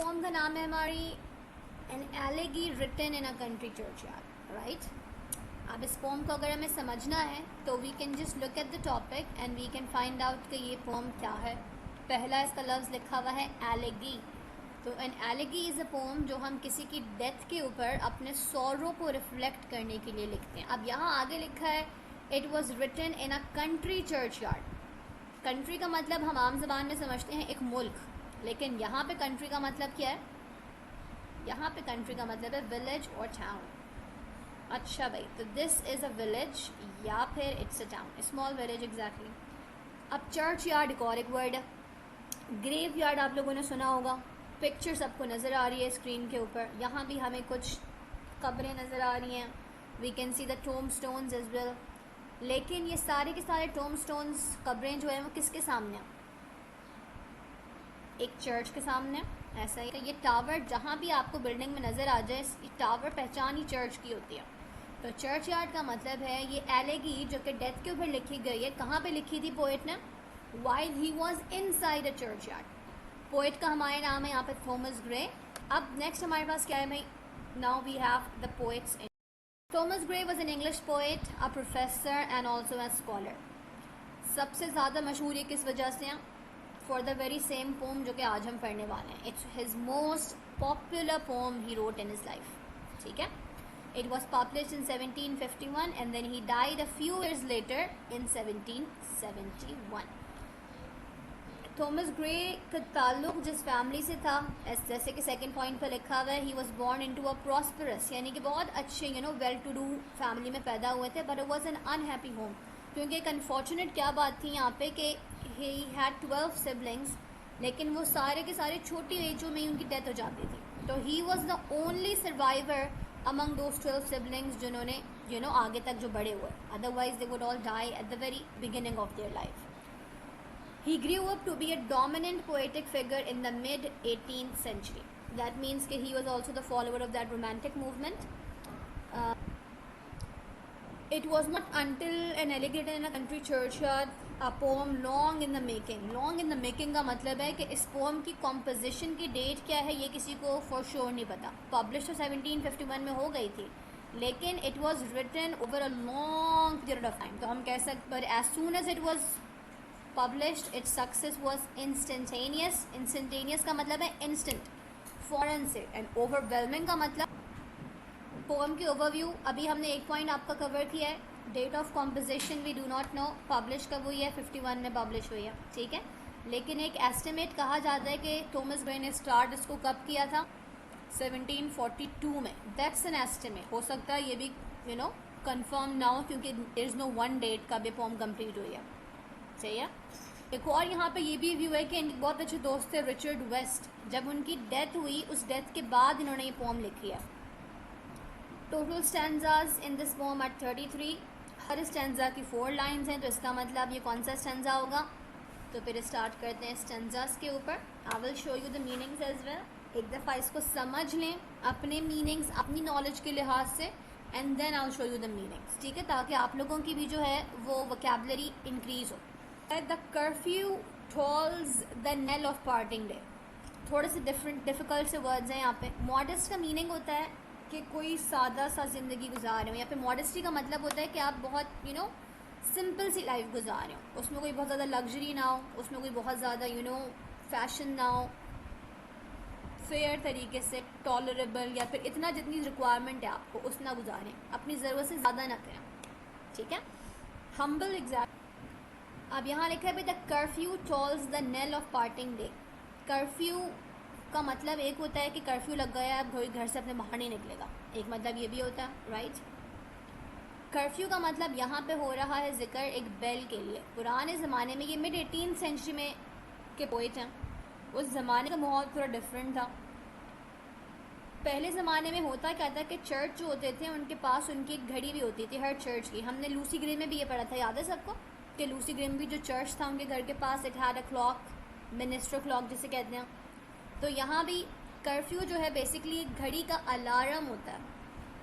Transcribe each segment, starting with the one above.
Pome का नाम है हमारी an elegy written in a country churchyard, right. अब इस पोम को अगर हमें समझना है तो we can just look at the topic and we can find out कि ये पोम क्या है। पहला इसका लफ्ज़ लिखा हुआ है एलेगी। तो an elegy is a poem जो हम किसी की डेथ के ऊपर अपने सॉरो को रिफ्लेक्ट करने के लिए लिखते हैं। अब यहाँ आगे लिखा है it was written in a country churchyard. Country का मतलब हम आम ज़बान में समझते हैं एक मुल्क, लेकिन यहाँ पे कंट्री का मतलब क्या है? यहाँ पे कंट्री का मतलब है विलेज और टाउन। अच्छा भाई, तो दिस इज़ अ विलेज या फिर it's a town, small village exactly. अब चर्च यार्ड एक और एक वर्ड है। ग्रेव यार्ड आप लोगों ने सुना होगा, पिक्चर सबको नज़र आ रही है स्क्रीन के ऊपर। यहाँ भी हमें कुछ कब्रें नज़र आ रही हैं, we can see the tomb stones as well. लेकिन ये सारे के सारे टोम स्टोन्स कब्रें जो हैं वो किसके सामने? एक चर्च के सामने। ऐसा ही ये टावर जहाँ भी आपको बिल्डिंग में नज़र आ जाए, ये टावर पहचान ही चर्च की होती है। तो चर्च यार्ड का मतलब है ये एलेगी जो कि डेथ के ऊपर लिखी गई है। कहाँ पे लिखी थी पोएट ने? While he was inside a church yard. Poet का हमारे नाम है यहाँ पे थॉमस ग्रे। अब नेक्स्ट हमारे पास क्या है भाई? Now we have the poets. Thomas Gray was an English poet, a professor and also a scholar. सबसे ज़्यादा मशहूर ये किस वजह से हैं? For the very same poem जो कि आज हम पढ़ने वाले हैं। It's his most popular poem he wrote in his life, ठीक है। It was published in 1751 and then he died a few years later in 1771। Thomas grey का ताल्लुक जिस फैमिली से था, जैसे कि सेकंड पॉइंट पर लिखा हुआ है, he was born into a prosperous, यानी कि बहुत अच्छे वेल टू डू फैमिली में पैदा हुए थे, but it was an unhappy home. क्योंकि एक अनफॉर्चुनेट क्या बात थी यहाँ पे कि ही हैड 12 सिबलिंग्स, लेकिन वो सारे के सारे छोटी एजों में ही उनकी डेथ हो जाती थी। तो he was the only survivor among those 12 siblings जिन्होंने आगे तक जो बड़े हुए, otherwise they would all die at the very beginning of their life. He grew up to be a dominant poetic figure in the mid-18th century. That means that he was also the follower of that romantic movement. It was not until an elegant in a country churchyard, a poem long in the making. Long in the making का मतलब है कि इस poem की composition की date क्या है ये किसी को for sure नहीं पता। Published 1751 में हो गई थी, लेकिन it was written over a long period of time. तो हम कह सकते, but as soon as it was published its success was instantaneous. Instantaneous का मतलब है instant, फौरन से। and overwhelming का मतलब पोएम की ओवरव्यू। अभी हमने एक पॉइंट आपका कवर किया है, date of composition we do not know, publish कब हुई है? 51 में पब्लिश हुई है, ठीक है। लेकिन एक एस्टिमेट कहा जाता है कि थॉमस ग्रे ने स्टार्ट इसको कब किया था? 1742 में। दैट्स एन एस्टिमेट, हो सकता है ये भी कंफर्म ना हो, क्योंकि there is no one date कब ये पोम कंप्लीट हुई है, सही है। एक और यहाँ पे ये भी व्यू है कि इनके बहुत अच्छे दोस्त थे रिचर्ड वेस्ट। जब उनकी डेथ हुई, उस डेथ के बाद इन्होंने ये पोम लिखी है। Total stanzas in this poem are 33। हर स्टैंजा की 4 लाइन्स हैं, तो इसका मतलब ये कौन सा स्टैंजा होगा? तो फिर स्टार्ट करते हैं स्टैंजाज के ऊपर। I will show you the meanings as well. एक दफ़ा इसको समझ लें अपने मीनिंग्स, अपनी नॉलेज के लिहाज से, and then I will show you the meanings, ठीक है, ताकि आप लोगों की भी जो है वो वोकैबुलरी इंक्रीज़ हो। The curfew tolls the knell of parting day. थोड़े से डिफ़िकल्ट से वर्ड्स हैं यहाँ पे। मॉडेस्ट का मीनिंग होता है कि कोई सादा सा ज़िंदगी गुजार रहे हो। यहाँ पे मॉडेस्टी का मतलब होता है कि आप बहुत सिंपल सी लाइफ गुजार रहे हो, उसमें कोई बहुत ज़्यादा लग्जरी ना हो, उसमें कोई बहुत ज़्यादा फैशन ना हो, फेयर तरीके से टॉलरेबल, या फिर इतना जितनी रिक्वायरमेंट है आपको उतना गुजारें, अपनी ज़रूरत से ज़्यादा ना करें, ठीक है। Humble exact. अब यहाँ लिखा है the curfew tolls the knell of parting day. Curfew का मतलब एक होता है कि कर्फ्यू लग गया है, अब कोई घर से अपने बाहर नहीं निकलेगा, एक मतलब ये भी होता है, राइट। कर्फ्यू का मतलब यहाँ पे हो रहा है जिक्र एक बेल के लिए। पुराने ज़माने में, ये mid-18th सेंचुरी में के पोइट हैं, उस ज़माने का माहौल थोड़ा डिफरेंट था। पहले ज़माने में होता क्या था कि चर्च जो होते थे उनके पास उनकी एक घड़ी भी होती थी, हर चर्च की। हमने लूसी ग्रे में भी ये पढ़ा था, याद है सबको, कि लूसी ग्रे में भी जो चर्च था उनके घर के पास it had a clock, minister clock जिसे कहते हैं। तो यहाँ भी कर्फ्यू जो है बेसिकली घड़ी का अलार्म होता है,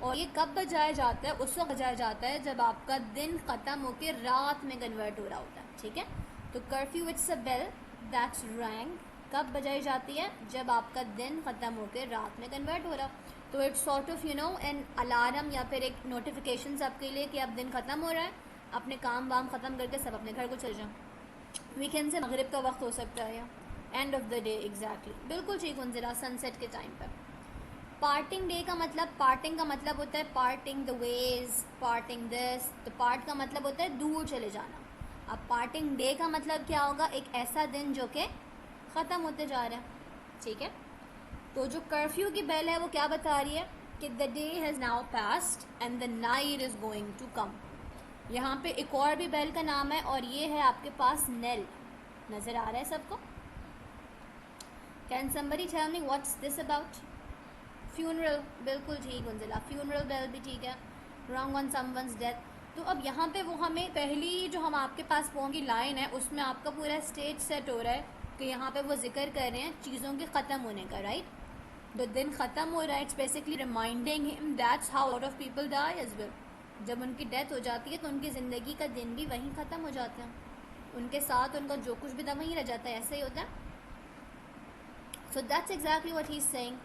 और ये कब बजाया जाता है? उस वक्त बजाया जाता है जब आपका दिन ख़त्म होकर रात में कन्वर्ट हो रहा होता है, ठीक है। तो curfew it's a bell that's rang कब बजाई जाती है? जब आपका दिन ख़त्म होकर रात में कन्वर्ट हो रहा। तो it's sort of an alarm या फिर एक नोटिफिकेशन आपके लिए कि अब दिन ख़त्म हो रहा है, अपने काम वाम ख़त्म करके सब अपने घर को चले जाओ। वीकेंड से मगरिब का वक्त हो सकता है या and of the day, exactly बिल्कुल ठीक ज़रा सनसेट के टाइम पर। पार्टिंग डे का मतलब, पार्टिंग का मतलब होता है parting the ways, parting this. तो पार्ट का मतलब होता है दूर चले जाना। अब पार्टिंग डे का मतलब क्या होगा? एक ऐसा दिन जो कि ख़त्म होते जा रहा है, ठीक है। तो जो कर्फ्यू की बेल है वो क्या बता रही है कि the day has now passed and the night is going to come. यहाँ पे एक और भी बेल का नाम है और ये है आपके पास नेल। नज़र आ रहा है सबको? Can somebody tell me what's this about? Funeral, बिल्कुल ठीक मंजिला, फ्यूनरल बेल भी ठीक है। Rung on someone's death. तो अब यहाँ पे वो हमें पहली जो हम आपके पास पोम की लाइन है उसमें आपका पूरा स्टेज सेट हो रहा है कि यहाँ पे वो जिक्र कर रहे हैं चीज़ों के ख़त्म होने का, राइट। द दिन ख़त्म हो रहा है, it's basically reminding him that's how lot of people die as well. जब उनकी डेथ हो जाती है तो उनकी ज़िंदगी का दिन भी वहीं ख़त्म हो जाता है, उनके साथ उनका जो कुछ भी था वहीं रह जाता है, ऐसा ही होता है। So that's exactly what he is saying.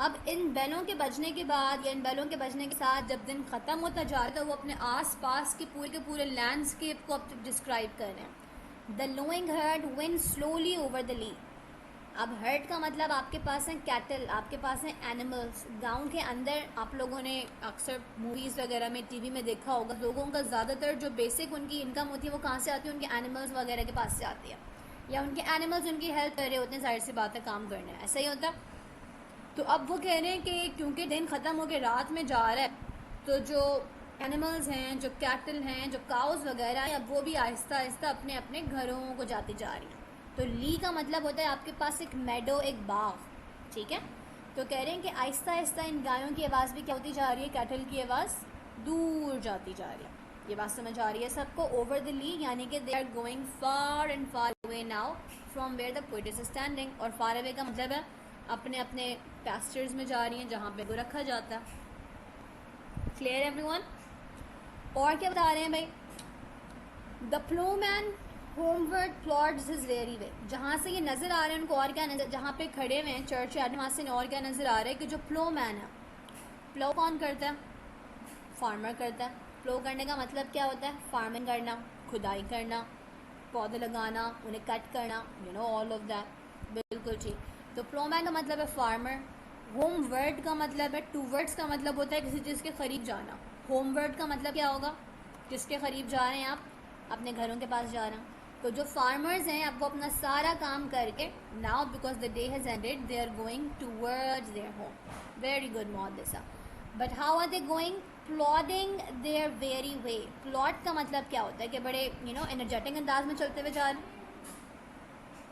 अब इन बैलों के बजने के बाद या इन बैलों के बजने के साथ जब दिन ख़त्म होता जा रहा है तो वो अपने आस पास के पूरे लैंडस्केप को अब डिस्क्राइब कर रहे हैं। The lowing herd wind slowly over the lea. अब हर्ड का मतलब आपके पास है कैटल, आपके पास है एनिमल्स। गांव के अंदर आप लोगों ने अक्सर मूवीज़ वगैरह में, टीवी में देखा होगा, लोगों का ज़्यादातर जो बेसिक उनकी इनकम होती है वो कहाँ से आती है? उनके एनिमल्स वगैरह के पास से आती है, या उनके एनिमल्स उनकी हेल्प कर रहे होते हैं, जाहिर सी बात है काम करने में, ऐसा ही होता है। तो अब वो कह रहे हैं कि क्योंकि दिन ख़त्म होकर रात में जा रहा है तो जो एनिमल्स हैं, जो कैटल हैं, जो काउज वगैरह हैं, अब वो भी आहिस्ता आहिस्ता अपने अपने घरों को जाती जा रही हैं। तो ली का मतलब होता है आपके पास एक मेडो, एक बाग, ठीक है। तो कह रहे हैं कि आहिस्ता आहिस्ता इन गायों की आवाज़ भी क्या होती जा रही है? कैटल की आवाज़ दूर जाती जा रही है। ये बात समझ आ रही है सबको? ओवर द ली यानी कि they are going far and far away now from where the poet is standing. और फार अवे का मतलब है अपने अपने पैस्चर्स में जा रही हैं जहाँ पे वो रखा जाता है। Clear everyone? और क्या बता रहे हैं भाई? The Plowman homeward plots his very way. जहाँ से ये नज़र आ रहे हैं उनको और क्या नजर, जहाँ पे खड़े हुए हैं चर्च यार्ड, वहाँ से और क्या नज़र आ रहा है कि जो प्लोमैन है, प्लो कौन करता है? फार्मर करता है। प्लो करने का मतलब क्या होता है? फार्मिंग करना, खुदाई करना, पौधे लगाना, उन्हें कट करना, you know all of that, बिल्कुल ठीक। तो प्लोमैन का मतलब है फार्मर। होमवर्ड का मतलब है, टूवर्ड्स का मतलब होता है किसी चीज़ के करीब जाना। होमवर्ड का मतलब क्या होगा? किसके करीब जा रहे हैं आप? अपने घरों के पास जा रहे हैं। तो जो फार्मर्स हैं अब वो अपना सारा काम करके now because the day has ended they are going towards their home. Very good Mohdisa. But how are they going? Plodding their weary way. Plot का मतलब क्या होता है कि बड़े एनर्जेटिक अंदाज में चलते हुए जा रहे हैं।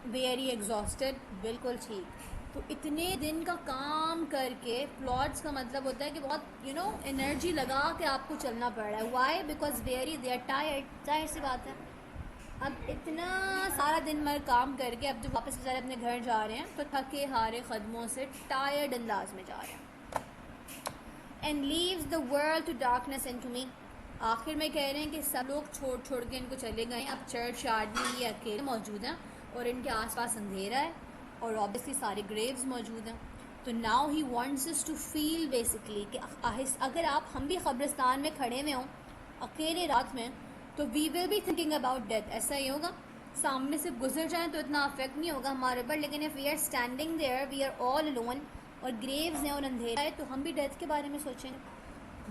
वेरी एग्जॉस्टेड, बिल्कुल ठीक। तो इतने दिन का काम करके प्लॉट्स का मतलब होता है कि बहुत एनर्जी लगा के आपको चलना पड़ रहा है। Why? Because weary they are tired, जाहिर सी बात है। अब इतना सारा दिन भर काम करके अब जब वापस बेचारे अपने घर जा रहे हैं तो थके हारे कदमों से टायर्ड अंदाज में जा रहे हैं। And leaves the world to darkness and to me. आखिर में कह रहे हैं कि सब लोग छोड़ छोड़ के इनको चले गए। अब चर्च यार्ड में ये अकेले मौजूद हैं और इनके आसपास अंधेरा है और ऑब्वियसली सारे ग्रेव्स मौजूद हैं। तो now he wants us to feel basically कि अगर हम भी कब्रिस्तान में खड़े में हों अकेले रात में तो we will be thinking about death. ऐसा ही होगा, सामने से गुजर जाएं तो इतना अफेक्ट नहीं होगा हमारे ऊपर, लेकिन if we are standing there, we are all alone और ग्रेव्स हैं और अंधेरा है, तो हम भी डेथ के बारे में सोचेंगे,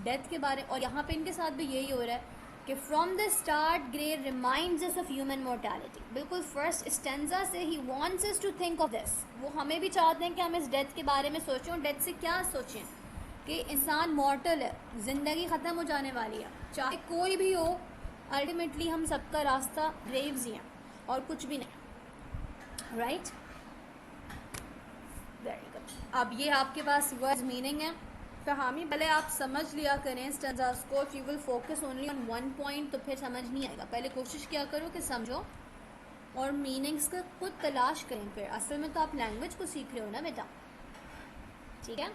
डेथ के बारे। और यहाँ पे इनके साथ भी यही हो रहा है कि from the start grave reminds us of human mortality. बिल्कुल फर्स्ट स्टेंजा से ही wants us to think of this. वो हमें भी चाहते हैं कि हम इस डेथ के बारे में सोचें। और डेथ से क्या सोचें कि इंसान मॉर्टल है, ज़िंदगी ख़त्म हो जाने वाली है, चाहे कोई भी हो, अल्टीमेटली हम सबका रास्ता ग्रेव्स ही हैं और कुछ भी नहीं, राइट? Very good. अब ये आपके पास वर्ड्स मीनिंग है। फहामी पहले आप समझ लिया करें स्टेंजास को। If you will focus only on one point तो फिर समझ नहीं आएगा। पहले कोशिश किया करो कि समझो और मीनिंग्स का खुद तलाश करें। फिर असल में तो आप लैंग्वेज को सीख रहे हो ना बेटा, ठीक है?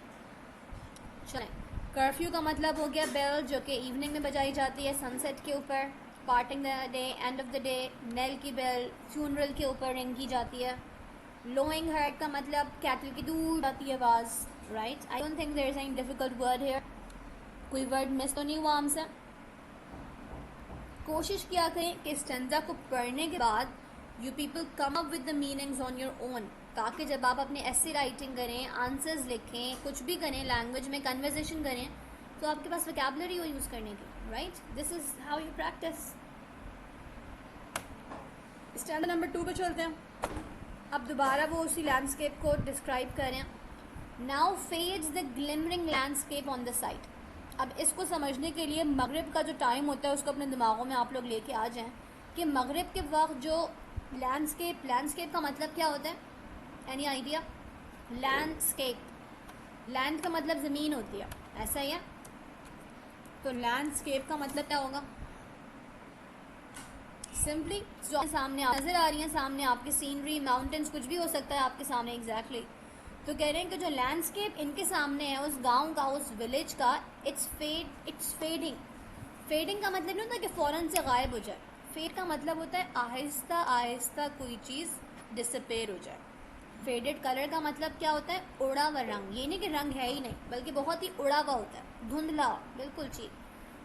चलें, कर्फ्यू का मतलब हो गया बेल, जो कि इवनिंग में बजाई जाती है सनसेट के ऊपर। Parting the day, end of the day, knell की बेल फ्यूनरल के ऊपर रिंग की जाती है। लोइंग हर्ट का मतलब कैटल की दूर आती है आवाज़, right. I don't think there is any difficult word here, कोई वर्ड मिस तो नहीं हुआ हमसे। कोशिश किया करें कि स्टेंजा को पढ़ने के बाद you people come up with the meanings on your own, ताकि जब आप अपनी ऐसे राइटिंग करें, आंसर्स लिखें, कुछ भी करें, लैंग्वेज में कन्वर्सेशन करें, तो आपके पास वोकैबुलरी हो यूज़ करने की, right. This is how you practice. Standard number 2 पे चलते हैं। अब दोबारा वो उसी लैंडस्केप को डिस्क्राइब करें। Now fades the glimmering landscape on the side. अब इसको समझने के लिए मगरिब का जो टाइम होता है उसको अपने दिमागों में आप लोग लेके आ जाएं कि मगरिब के वक्त जो लैंडस्केप का मतलब क्या होता है, एनी आइडिया? लैंड का मतलब ज़मीन होती है, ऐसा ही है। तो लैंडस्केप का मतलब क्या होगा? सिंपली जो सामने नज़र आ रही हैं, सामने आपकी सीनरी, माउंटेन्स, कुछ भी हो सकता है आपके सामने, एग्जैक्टली। तो कह रहे हैं कि जो लैंडस्केप इनके सामने है उस गांव का, उस विलेज का, इट्स फेडिंग। फेडिंग का मतलब नहीं होता कि फ़ौरन से गायब हो जाए। फेड का मतलब होता है आहिस्ता आहिस्ता कोई चीज़ डिसअपेयर हो जाए। फेडेड कलर का मतलब क्या होता है? उड़ा हुआ रंग। ये नहीं कि रंग है ही नहीं, बल्कि बहुत ही उड़ा हुआ होता है, धुंधला, बिल्कुल ठीक।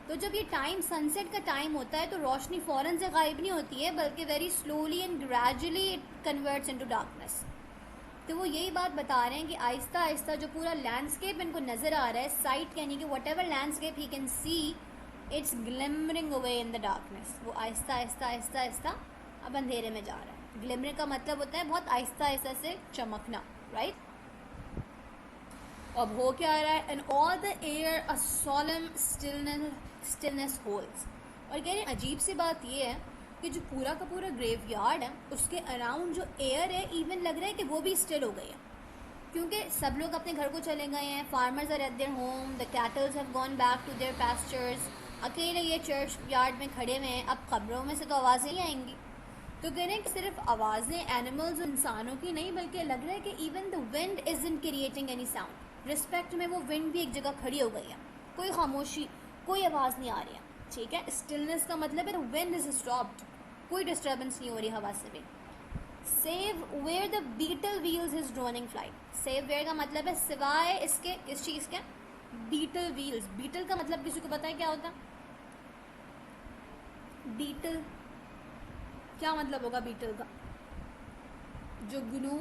तो जब ये टाइम सनसेट का टाइम होता है तो रोशनी फ़ौरन से गायब नहीं होती है, बल्कि very slowly and gradually it converts into darkness. तो वो यही बात बता रहे हैं कि आहिस्ता आहिस्ता जो पूरा लैंडस्केप इनको नज़र आ रहा है, साइट यानी कि what ever landscape he can see, it's glimmering away in the darkness. वो आहिस्ता आहिस्ता आहिस्ता आहिस्ता अब अंधेरे में जा रहा है। ग्लिमरिंग का मतलब होता है बहुत आहिस्ता आहिस्ता से चमकना, राइट। अब हो क्या रहा है? And all the air a solemn stillness holds. और कह रहे हैं अजीब सी बात ये है कि जो पूरा का पूरा ग्रेवयार्ड है उसके अराउंड जो एयर है, इवन लग रहा है कि वो भी स्टिल हो गई है, क्योंकि सब लोग अपने घर को चले गए हैं। Farmers are at their home, the cattles have gone back to their pastures. अकेले ये चर्च यार्ड में खड़े हुए हैं। अब खबरों में से तो आवाज़ें ही आएंगी। तो कह रहे हैं कि सिर्फ आवाज़ें एनिमल्स और इंसानों की नहीं, बल्कि लग रहा है कि even the wind isn't creating any sound. Respect में वो विंड भी एक जगह खड़ी हो गई है, कोई खामोशी, कोई आवाज़ नहीं आ रही है, ठीक है। स्टिलनेस का मतलब है विंड इज स्टॉप्ड, कोई डिस्टर्बेंस नहीं हो रही हवा से भी। Save where the beetle wheels his droning flight. Save where का मतलब है सिवाय इसके, किस चीज़ के? Beetle wheels. बीटल का मतलब किसी को पता है क्या होता है? बीटल क्या मतलब होगा बीटल का? जो ग्नू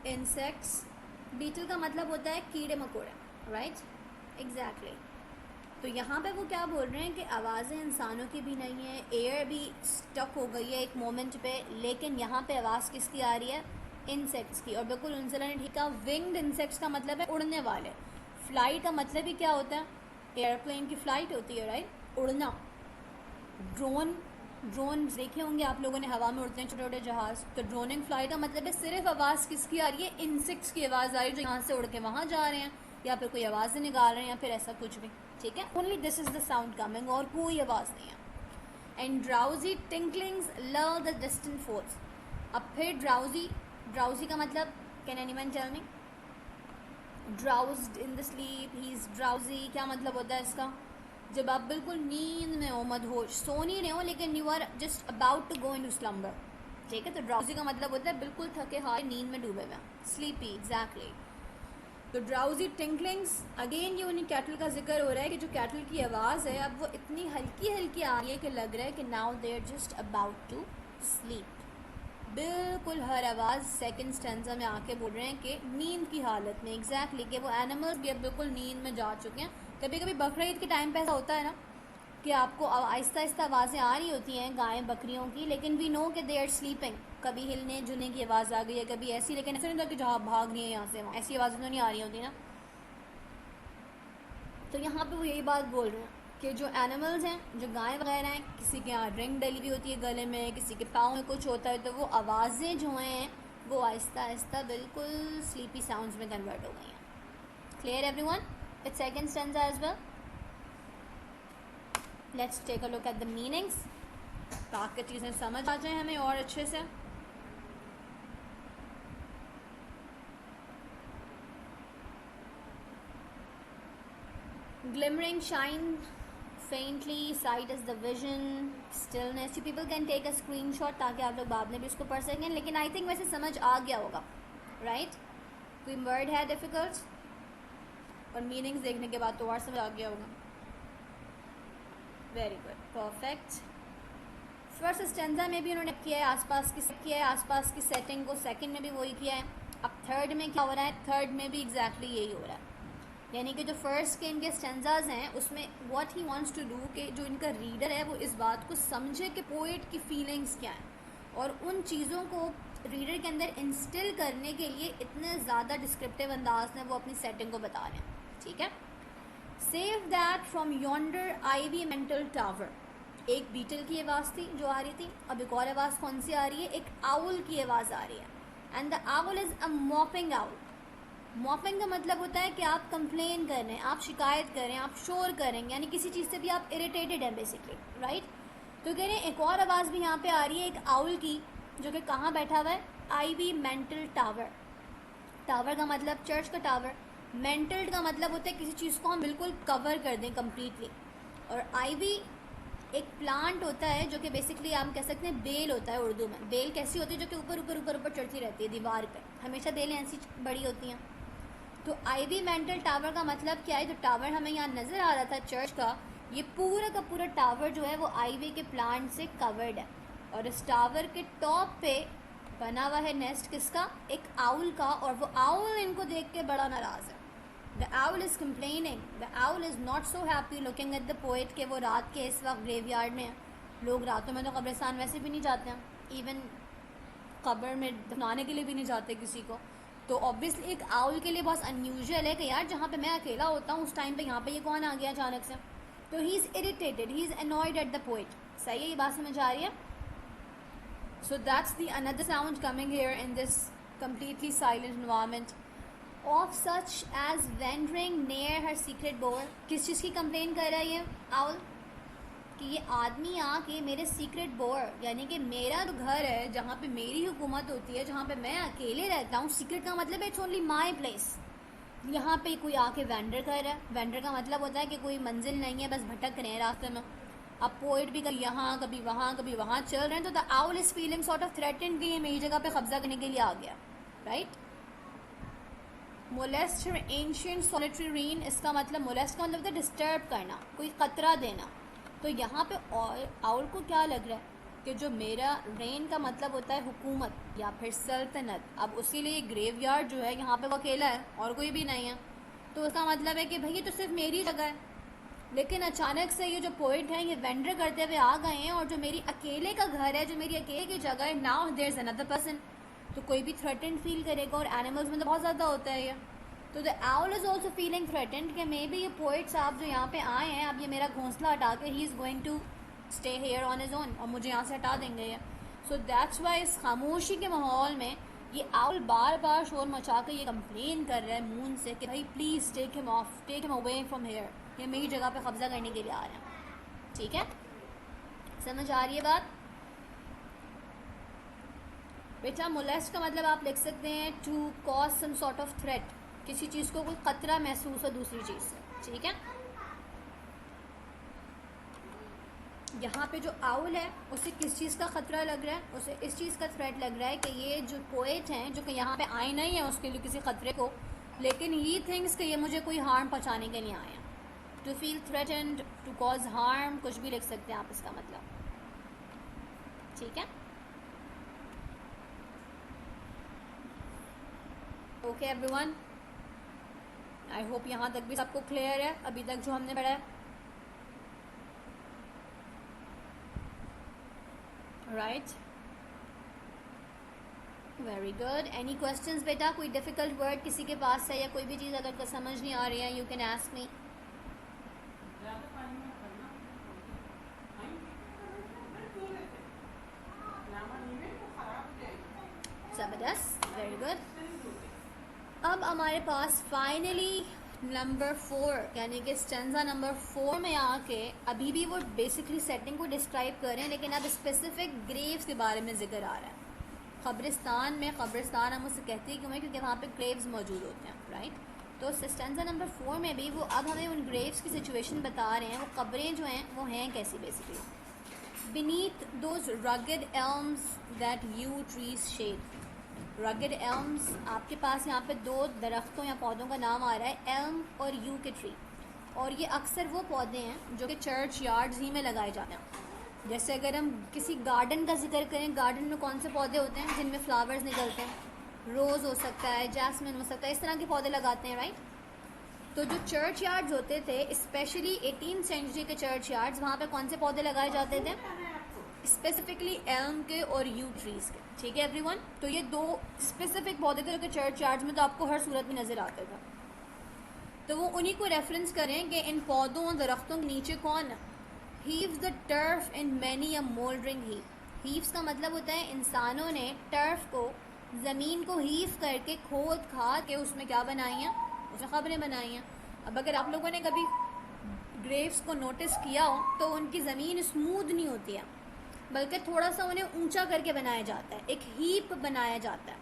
इंसेक्ट्स, बीटल का मतलब होता है कीड़े मकोड़े, राइट, एग्जैक्टली। तो यहाँ पे वो क्या बोल रहे हैं कि आवाज़ें इंसानों की भी नहीं है, एयर भी स्टक हो गई है एक मोमेंट पे, लेकिन यहाँ पे आवाज़ किसकी आ रही है? इंसेक्ट्स की। और बिल्कुल उनसे ने ठीक कहा, विंग्ड इंसेक्ट्स का मतलब है उड़ने वाले। फ्लाइट का मतलब ही क्या होता है? एयरप्लेन की फ़्लाइट होती है, राइट, उड़ना। ड्रोन देखे होंगे आप लोगों ने, हवा में उड़ते हैं छोटे छोटे जहाज़। तो ड्रोनिंग फ्लाइट का मतलब है सिर्फ आवाज़ किसकी आ रही है? इंसेक्ट्स की आवाज़ आ रही है जो यहाँ से उड़ के वहाँ जा रहे हैं, या फिर कोई आवाज़ें निकाल रहे हैं, या फिर ऐसा कुछ भी, ठीक है। Only this is the sound coming, और कोई आवाज़ नहीं है। And drowsy tinklings lull the distant folds. अब फिर ड्राउजी का मतलब, can anyone tell me? Drowsed in the sleep, he is drowsy, क्या मतलब होता है इसका? जब आप बिल्कुल नींद में हो, मदहोश, सो नहीं रहे हो, लेकिन you are just about to go into slumber, ठीक है। तो ड्राउजी का मतलब होता है बिल्कुल थके हारे, नींद में डूबे हुए, स्लीपी, एग्जैक्टली। तो ड्राउजी टिंकलिंग्स, अगेन ये उन्हीं कैटल का जिक्र हो रहा है कि जो कैटल की आवाज़ है अब वो इतनी हल्की हल्की आ रही है कि लग रहा है कि now they are just about to sleep. बिल्कुल हर आवाज़ सेकंड स्टेंजा में आके बोल रहे हैं कि नींद की हालत में, एग्जैक्टली, कि वो एनिमल्स भी अब बिल्कुल नींद में जा चुके हैं। कभी कभी बकरीद के टाइम पे ऐसा होता है ना कि आपको आहिस्ता आहिस्ता आवाज़ें आ रही होती हैं गायें बकरियों की, लेकिन वी नो कि दे आर स्लीपिंग। कभी हिलने जुलने की आवाज़ आ गई है, कभी ऐसी, लेकिन ऐसा नहीं होता कि जहाँ भाग रही है यहाँ से वहाँ, ऐसी आवाज़ें तो नहीं आ रही होती ना। तो यहाँ पे वो यही बात बोल रहे हैं कि जो एनिमल्स हैं, जो गाय वगैरह हैं, किसी के यहाँ रिंग डली हुई होती है गले में, किसी के पाँव में कुछ होता है, तो वो आवाज़ें जो हैं वो आहिस्ता आहिस्ता बिल्कुल स्लीपी साउंड्स में कन्वर्ट हो गई हैं। Clear everyone? It's second stanza as well. Let's take a look at the meanings, ताकि चीज़ें समझ आ जाएं हमें और अच्छे से। Glimmering, shine faintly, sight is the vision, stillness. You people can take a screenshot ताकि आप लोग बाद में भी इसको पढ़ सकें, लेकिन आई थिंक वैसे समझ आ गया होगा राइट? कोई वर्ड है डिफ़िकल्ट? और मीनिंग्स देखने के बाद तो और समझ आ गया होगा। Very good, perfect. First stanza में भी उन्होंने किया है आसपास की सेटिंग को, सेकंड में भी वही किया है। अब थर्ड में क्या हो रहा है? थर्ड में भी एग्जैक्टली यही हो रहा है। यानी कि जो फर्स्ट के इनके स्टेंजाज हैं उसमें what he wants to do कि जो इनका रीडर है वो इस बात को समझे कि पोएट की फीलिंग्स क्या हैं, और उन चीज़ों को रीडर के अंदर इंस्टिल करने के लिए इतने ज़्यादा डिस्क्रिप्टिव अंदाज में वो अपनी सेटिंग को बता रहे हैं। ठीक है? Save that from yonder ivy mantle tower, एक बीटल की आवाज़ थी जो आ रही थी। अब एक और आवाज़ कौन सी आ रही है? एक आउल की आवाज़ आ रही है। And the owl is a mopping owl. Mopping का मतलब होता है कि आप कंप्लेन कर रहे हैं, आप शिकायत कर रहे हैं, आप शोर करेंगे, यानी किसी चीज़ से भी आप इरिटेटेड हैं बेसिकली, राइट? तो कह रहे हैं एक और आवाज़ भी यहाँ पे आ रही है एक आउल की, जो कि कहाँ बैठा हुआ है? Ivy mantle tower. टावर का मतलब चर्च का टावर, मेंटल का मतलब होता है किसी चीज़ को हम बिल्कुल कवर कर दें कम्प्लीटली। और आईवी एक प्लांट होता है जो कि बेसिकली आप कह सकते हैं बेल होता है उर्दू में। बेल कैसी होती है? जो कि ऊपर ऊपर ऊपर ऊपर चढ़ती रहती है दीवार पे, हमेशा बेलें ऐसी बड़ी होती हैं। तो आईवी मेंटल टावर का मतलब क्या है? जो टावर हमें यहाँ नज़र आ रहा था चर्च का, ये पूरा का पूरा टावर जो है वो आईवी के प्लांट से कवर्ड है। और इस टावर के टॉप पे बना हुआ है नेस्ट किसका? एक आउल का। और वो आउल इनको देख के बड़ा नाराज़ है। The owl is complaining, the owl is not so happy looking at the poet के वो रात के इस वक्त ग्रेवयार्ड में है। लोग रातों में तो कब्रिस्तान वैसे भी नहीं जाते हैं, इवन कब्र में दफनाने के लिए भी नहीं जाते किसी को। तो ऑब्वियसली एक आउल के लिए बहुत अनयूजुअल है कि यार जहाँ पे मैं अकेला होता हूँ उस टाइम पे यहाँ पे ये कौन आ गया अचानक से। तो he is irritated, he is annoyed at the poet. सही है? ये बात समझ आ रही है? So that's the another sound coming here in this completely silent environment of such as wandering near her secret bower। किस चीज़ की कंप्लेन कर रहा है ये आउल? कि ये आदमी आके मेरे सीक्रेट बोर, यानी कि मेरा जो घर है जहाँ पे मेरी हुकूमत होती है, जहाँ पे मैं अकेले रहता हूँ, सीक्रेट का मतलब है इट्स ओनली माई प्लेस, यहाँ पे कोई आके वेंडर कर रहा है। वेंडर का मतलब होता है कि कोई मंजिल नहीं है, बस भटक रहे हैं रास्ते में। अब पोएट भी कभी यहाँ कभी वहाँ चल रहे हैं। तो the owl is feeling sort of threatened कि ये मेरी जगह पे कब्जा करने के लिए आ गया, right? Molest ancient solitary rain, इसका मतलब मोलेस्ट का मतलब होता है डिस्टर्ब करना, कोई खतरा देना। तो यहाँ पे आउल को क्या लग रहा है कि जो मेरा रेन का मतलब होता है हुकूमत या फिर सल्तनत, अब उसी लिए ग्रेवयार्ड जो है यहाँ पे वो अकेला है और कोई भी नहीं है। तो उसका मतलब है कि भाई ये तो सिर्फ मेरी जगह है। लेकिन अचानक से ये जो पोइट हैं ये वेंडर करते हुए आ गए हैं, और जो मेरी अकेले का घर है, जो मेरी अकेले की जगह है, now there is another person. तो कोई भी थ्रेटेंड फील करेगा, और एनिमल्स में तो बहुत ज़्यादा होता है ये। तो the owl is also feeling threatened कि मे बी ये पोइट साहब जो यहाँ पे आए हैं, अब ये मेरा घोंसला हटा के he is going to stay here on his own, और मुझे यहाँ से हटा देंगे ये। सो दैट्स वाई इस खामोशी के माहौल में ये आउल बार बार शोर मचा कर ये कंप्लेन कर रहा है मून से कि भाई please take him off, take him away from here, ये मेरी जगह पे कब्जा करने के लिए आ रहे हैं। ठीक है? समझ आ रही है बात? बेटा मोलेस्ट का मतलब आप लिख सकते हैं to cause some sort of threat, किसी चीज़ को कोई खतरा महसूस हो दूसरी चीज़ से। ठीक है? यहाँ पे जो आउल है उसे किस चीज़ का ख़तरा लग रहा है? उसे इस चीज़ का थ्रेट लग रहा है कि ये जो पोएट हैं जो कि यहाँ पे आए नहीं हैं उसके लिए किसी ख़तरे को, लेकिन ही थिंक्स कि ये मुझे कोई हार्म पहुँचाने के लिए आए हैं। To feel threatened, to cause harm, कुछ भी लिख सकते हैं आप इसका मतलब। ठीक है? ओके एवरीवन, आई होप यहाँ तक भी सबको क्लियर है अभी तक जो हमने पढ़ा है। Right, very good. Any questions बेटा? कोई डिफ़िकल्ट वर्ड किसी के पास है या कोई भी चीज़ अगर समझ नहीं आ रही है, यू कैन आस्क मी। ज़बरदस्त, वेरी गुड। अब हमारे पास फाइनली नंबर 4 यानी कि स्टेंजा नंबर 4 में आके अभी भी वो बेसिकली सेटिंग को डिस्क्राइब कर रहे हैं, लेकिन अब स्पेसिफिक ग्रेव्स के बारे में जिक्र आ रहा है। कब्रिस्तान में, कब्रिस्तान हम उसे कहते हैं क्यों? क्योंकि वहाँ पे ग्रेव्स मौजूद होते हैं, राइट? तो स्टेंजा नंबर 4 में भी वो अब हमें उन ग्रेव्स की सिचुएशन बता रहे हैं, वो कब्रें जो हैं वो हैं कैसी basically. Beneath those rugged elms that yew trees shade, rugged elms, आपके पास यहाँ पे दो दरख्तों या पौधों का नाम आ रहा है, एल्म और यू के ट्री, और ये अक्सर वो पौधे हैं जो कि चर्च यार्ड्स ही में लगाए जाते हैं। जैसे अगर हम किसी गार्डन का जिक्र करें, गार्डन में कौन से पौधे होते हैं जिनमें फ्लावर्स निकलते हैं? रोज़ हो सकता है, जैस्मिन हो सकता है, इस तरह के पौधे लगाते हैं, राइट। तो जो चर्च यार्ड्स होते थे, स्पेशली 18th सेंचुरी के चर्च यार्ड्स, वहाँ पे कौन से पौधे लगाए जाते थे? स्पेसिफिकली एल्म के और यू ट्रीज के, ठीक है एवरीवन। तो ये दो स्पेसिफिक पौधे थे जो कि चर्च यार्ड्स में तो आपको हर सूरत में नजर आते थे। तो वो उन्हीं को रेफरेंस करें कि इन पौधों और दरख्तों के नीचे कौन heaves the turf in many a mouldering heap. Heaves का मतलब होता है इंसानों ने टर्फ को, ज़मीन को हीव करके खोद खाद के उसमें क्या बनाई हैं? उसमें खबरें बनाई हैं। अब अगर आप लोगों ने कभी ग्रेव्स को नोटिस किया हो तो उनकी ज़मीन स्मूथ नहीं होती है, बल्कि थोड़ा सा उन्हें ऊंचा करके बनाया जाता है, एक हीप बनाया जाता है,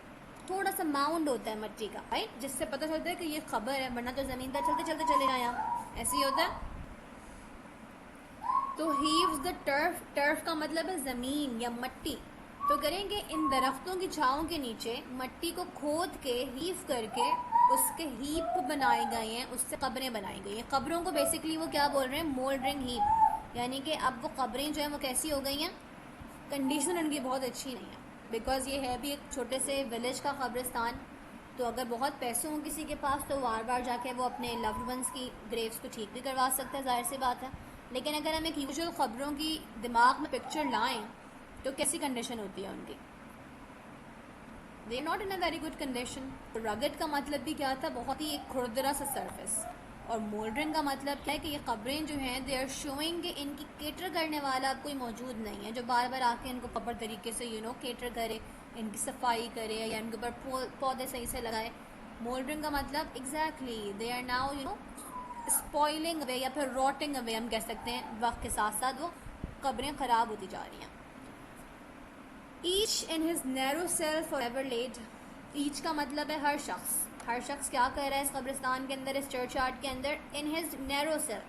थोड़ा सा माउंड होता है मिट्टी का, राइट, जिससे पता चलता है कि ये खबर है, वरना तो ज़मीन पर चलते चलते चले जाए आप, ऐसे ही होता है। तो हीव्स द टर्फ, टर्फ का मतलब है ज़मीन या मट्टी। तो करेंगे इन दरख्तों की छाँव के नीचे मट्टी को खोद के हीव करके उसके हीप बनाए गए हैं, उससे कब्रें बनाई गई हैं। कब्रों को बेसिकली वो क्या बोल रहे हैं? मोल्डरिंग हीप, यानी कि अब वो कब्रें जो हैं वो कैसी हो गई हैं? कंडीशन उनकी बहुत अच्छी नहीं है, बिकॉज़ ये है भी एक छोटे से विलेज का कब्रिस्तान। तो अगर बहुत पैसे हों किसी के पास तो बार बार जाके वो अपने लव्ड वंस की ग्रेव्स को ठीक भी करवा सकता है, जाहिर सी बात है। लेकिन अगर हम एक यूजुअल खबरों की दिमाग में पिक्चर लाएं तो कैसी कंडीशन होती है उनकी? They are not in a very good condition. Rugged का मतलब भी क्या था? बहुत ही एक खुरदरा सा सरफेस। और मोल्डरिंग का मतलब क्या है कि ये कब्रें जो हैं दे आर शोइंग कि इनकी केटर करने वाला अब कोई मौजूद नहीं है जो बार बार आके इनको प्रॉपर तरीके से केटर करे, इनकी सफाई करे या इनके ऊपर पौधे सही से लगाए। मोल्डरिंग का मतलब exactly they are now spoiling away या फिर रॉटिंग अवे हम कह सकते हैं। वक्त के साथ साथ वो कब्रें ख़राब होती जा रही हैं। Each in his narrow cell forever laid. Each का मतलब है हर शख्स। हर शख्स क्या कर रहा है इस कब्रिस्तान के अंदर, इस चर्च यार्ड के अंदर? In his narrow cell,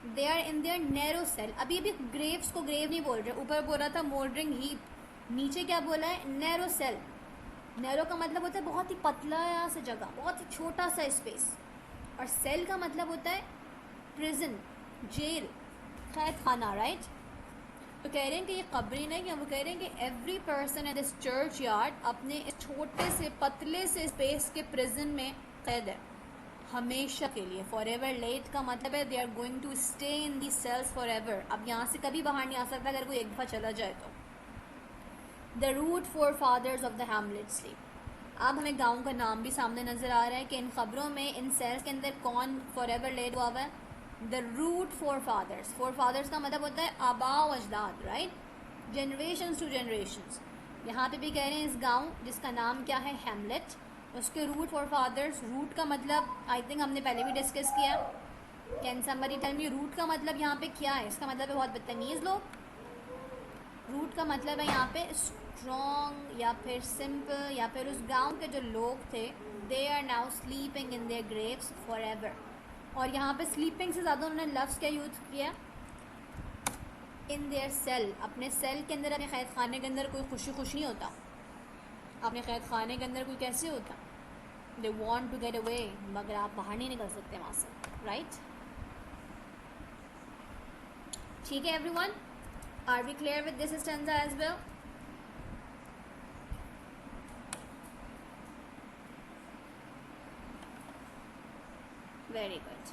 they are in their narrow cell. अभी अभी ग्रेव्स को ग्रेव नहीं बोल रहे, ऊपर बोला था मोल्डरिंग हीप, नीचे क्या बोला है? Narrow cell. नैरो का मतलब होता है बहुत ही पतला सा जगह, बहुत ही छोटा सा स्पेस, और सेल का मतलब होता है प्रिजन, जेल, कैद खाना, राइट। तो कह रहे हैं कि ये कब्रें नहीं है, वो कह रहे हैं कि every person at this church yard अपने इस छोटे से पतले से स्पेस के प्रिजन में कैद है हमेशा के लिए। फॉर एवर लेट का मतलब है they are going to stay in the cells forever. अब यहाँ से कभी बाहर नहीं आ सकता अगर कोई एक दफ़ा चला जाए तो। The rude forefathers of the hamlet sleep. अब हमें गांव का नाम भी सामने नज़र आ रहा है कि इन खबरों में, इन सेल्स के अंदर कौन फॉर एवर लेट हुआ है? The rude forefathers. Forefathers का मतलब होता है आबा व अजदाद, राइट, जनरेशन्स टू जनरेशन्स। यहाँ पे भी कह रहे हैं इस गांव जिसका नाम क्या है? हैमलेट, उसके रूट फोर फादर्स। रूट का मतलब आई थिंक हमने पहले भी डिस्कस किया। Can somebody tell me rude का मतलब यहाँ पे क्या है? इसका मतलब है बहुत बदतमीज़ लोग। रूट का मतलब है यहाँ पे स्ट्रॉन्ग या फिर सिंपल, या फिर उस गांव के जो लोग थे they are now sleeping in their graves forever. और यहाँ पे स्लीपिंग से ज़्यादा उन्होंने लफ्ज़ क्या यूज़ किया? In their cell. अपने सेल के अंदर, अपने कैद खाने के अंदर कोई खुशी नहीं होता। अपने कैद खाने के अंदर कोई कैसे होता? They want to get away, मगर आप बाहर नहीं निकल सकते वहाँ से, राइट। ठीक है everyone, are we clear with this stanza as well? Very good.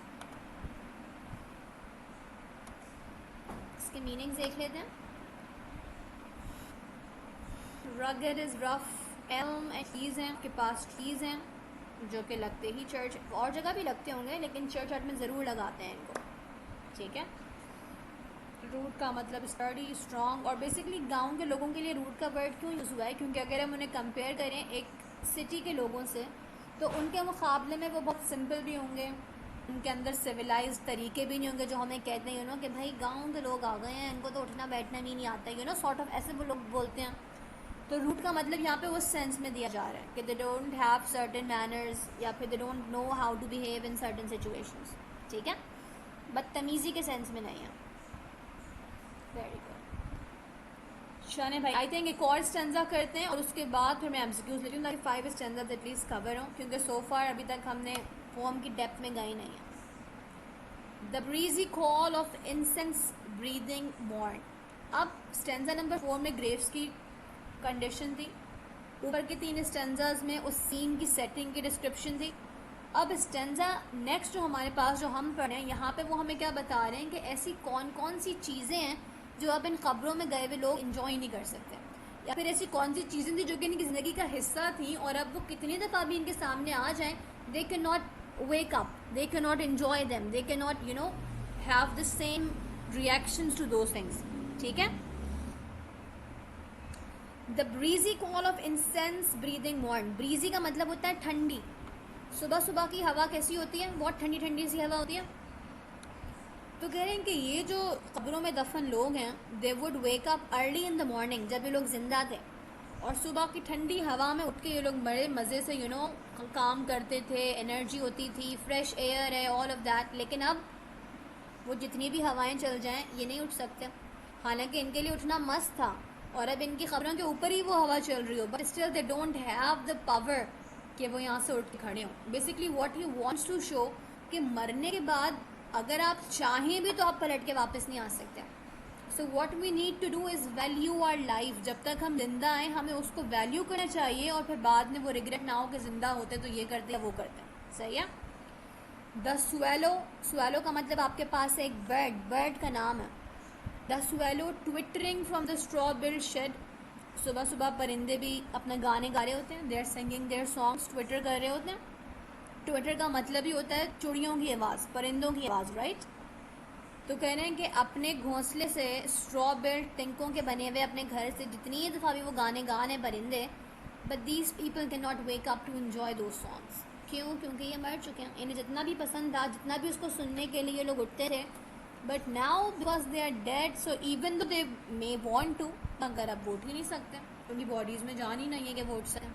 इसके मीनिंग्स देख लेते हैं। Rugged is rough, elm and trees हैं, आपके पास ट्रीज हैं जो कि लगते ही चर्च, और जगह भी लगते होंगे लेकिन चर्च यार्ड में ज़रूर लगाते हैं इनको, ठीक है। रूट का मतलब स्टडी, स्ट्रॉन्ग, और बेसिकली गांव के लोगों के लिए रूट का वर्ड क्यों यूज़ हुआ है? क्योंकि अगर हम उन्हें कंपेयर करें एक सिटी के लोगों से तो उनके मुकाबले में वो बहुत सिंपल भी होंगे, उनके अंदर सिविलाइज तरीके भी नहीं होंगे जो हमें कहते हैं कि भाई गांव के लोग आ गए हैं, इनको तो उठना बैठना भी नहीं आता, सॉर्ट ऑफ ऐसे वो लोग बोलते हैं। तो रूट का मतलब यहाँ पे उस सेंस में दिया जा रहा है कि they don't have certain manners, या फिर they don't know how to behave in certain situations, ठीक है, बदतमीज़ी के सेंस में नहीं है। Very good. शाने भाई आई थिंक एक और स्टेंजा करते हैं और उसके बाद फिर मैं एमसीक्यूज लेती हूँ ताकि 5 स्टेंजाज एटलीस्ट कवर हों, क्योंकि सो फार अभी तक हमने पोम की डेप्थ में गए नहीं है। The breezy call of incense breathing morn. अब स्टेंजा नंबर 4 में ग्रेव्स की कंडीशन थी, ऊपर के 3 स्टेंजाज में उस सीन की सेटिंग की डिस्क्रिप्शन थी। अब स्टेंजा नेक्स्ट जो हमारे पास जो हम पढ़ रहे हैं यहाँ पे वो हमें क्या बता रहे हैं कि ऐसी कौन कौन सी चीज़ें हैं जो अब इन खबरों में गए हुए लोग इंजॉय नहीं कर सकते, या फिर ऐसी कौन सी चीज़ें थी जो कि इनकी ज़िंदगी का हिस्सा थी और अब वो कितनी दफ़ा भी इनके सामने आ जाएं, दे can not wake up, they cannot enjoy them, they cannot have the same reactions to those things. ठीक है। The breezy call of incense breathing morn, breezy का मतलब होता है ठंडी। सुबह सुबह की हवा कैसी होती है, बहुत ठंडी ठंडी सी हवा होती है। तो कह रहे हैं कि ये जो कब्रों में दफन लोग हैं, they would wake up early in the morning, जब ये लोग जिंदा थे, और सुबह की ठंडी हवा में उठ के ये लोग बड़े मज़े से काम करते थे, एनर्जी होती थी, फ्रेश एयर है, ऑल ऑफ दैट। लेकिन अब वो जितनी भी हवाएं चल जाएं ये नहीं उठ सकते, हालांकि इनके लिए उठना मस्त था और अब इनकी खबरों के ऊपर ही वो हवा चल रही हो, but still they don't have the power कि वो यहाँ से उठ के खड़े हों। Basically what he wants to show कि मरने के बाद अगर आप चाहें भी तो आप पलट के वापस नहीं आ सकते। So what we need to do is value our life. जब तक हम जिंदा हैं हमें उसको वैल्यू करना चाहिए और फिर बाद में वो रिग्रेट ना हो कि जिंदा होते तो ये करते या वो करते। सही है। द स्वेलो, स्वेलो का मतलब आपके पास एक बर्ड, बर्ड का नाम है। The swallow twittering from the straw built shed. सुबह सुबह परिंदे भी अपने गाने गा रहे होते हैं, they are singing their songs, twitter कर रहे होते हैं। ट्विटर का मतलब ही होता है चिड़ियों की आवाज़, परिंदों की आवाज़, राइट। तो कह रहे हैं कि अपने घोंसले से स्ट्रॉ बिल्ड तिनकों के बने हुए अपने घर से जितनी दफ़ा भी वो गाने गाने परिंदे, but these people can not wake up to enjoy those songs. क्यों? क्योंकि ये मर चुके हैं। इन्हें जितना भी पसंद था, जितना भी उसको सुनने के लिए ये लोग उठते थे, but now because they are dead, so even though they may want to, मगर अब वोट ही नहीं सकते, उनकी बॉडीज़ में जान ही नहीं है कि वोट सकें।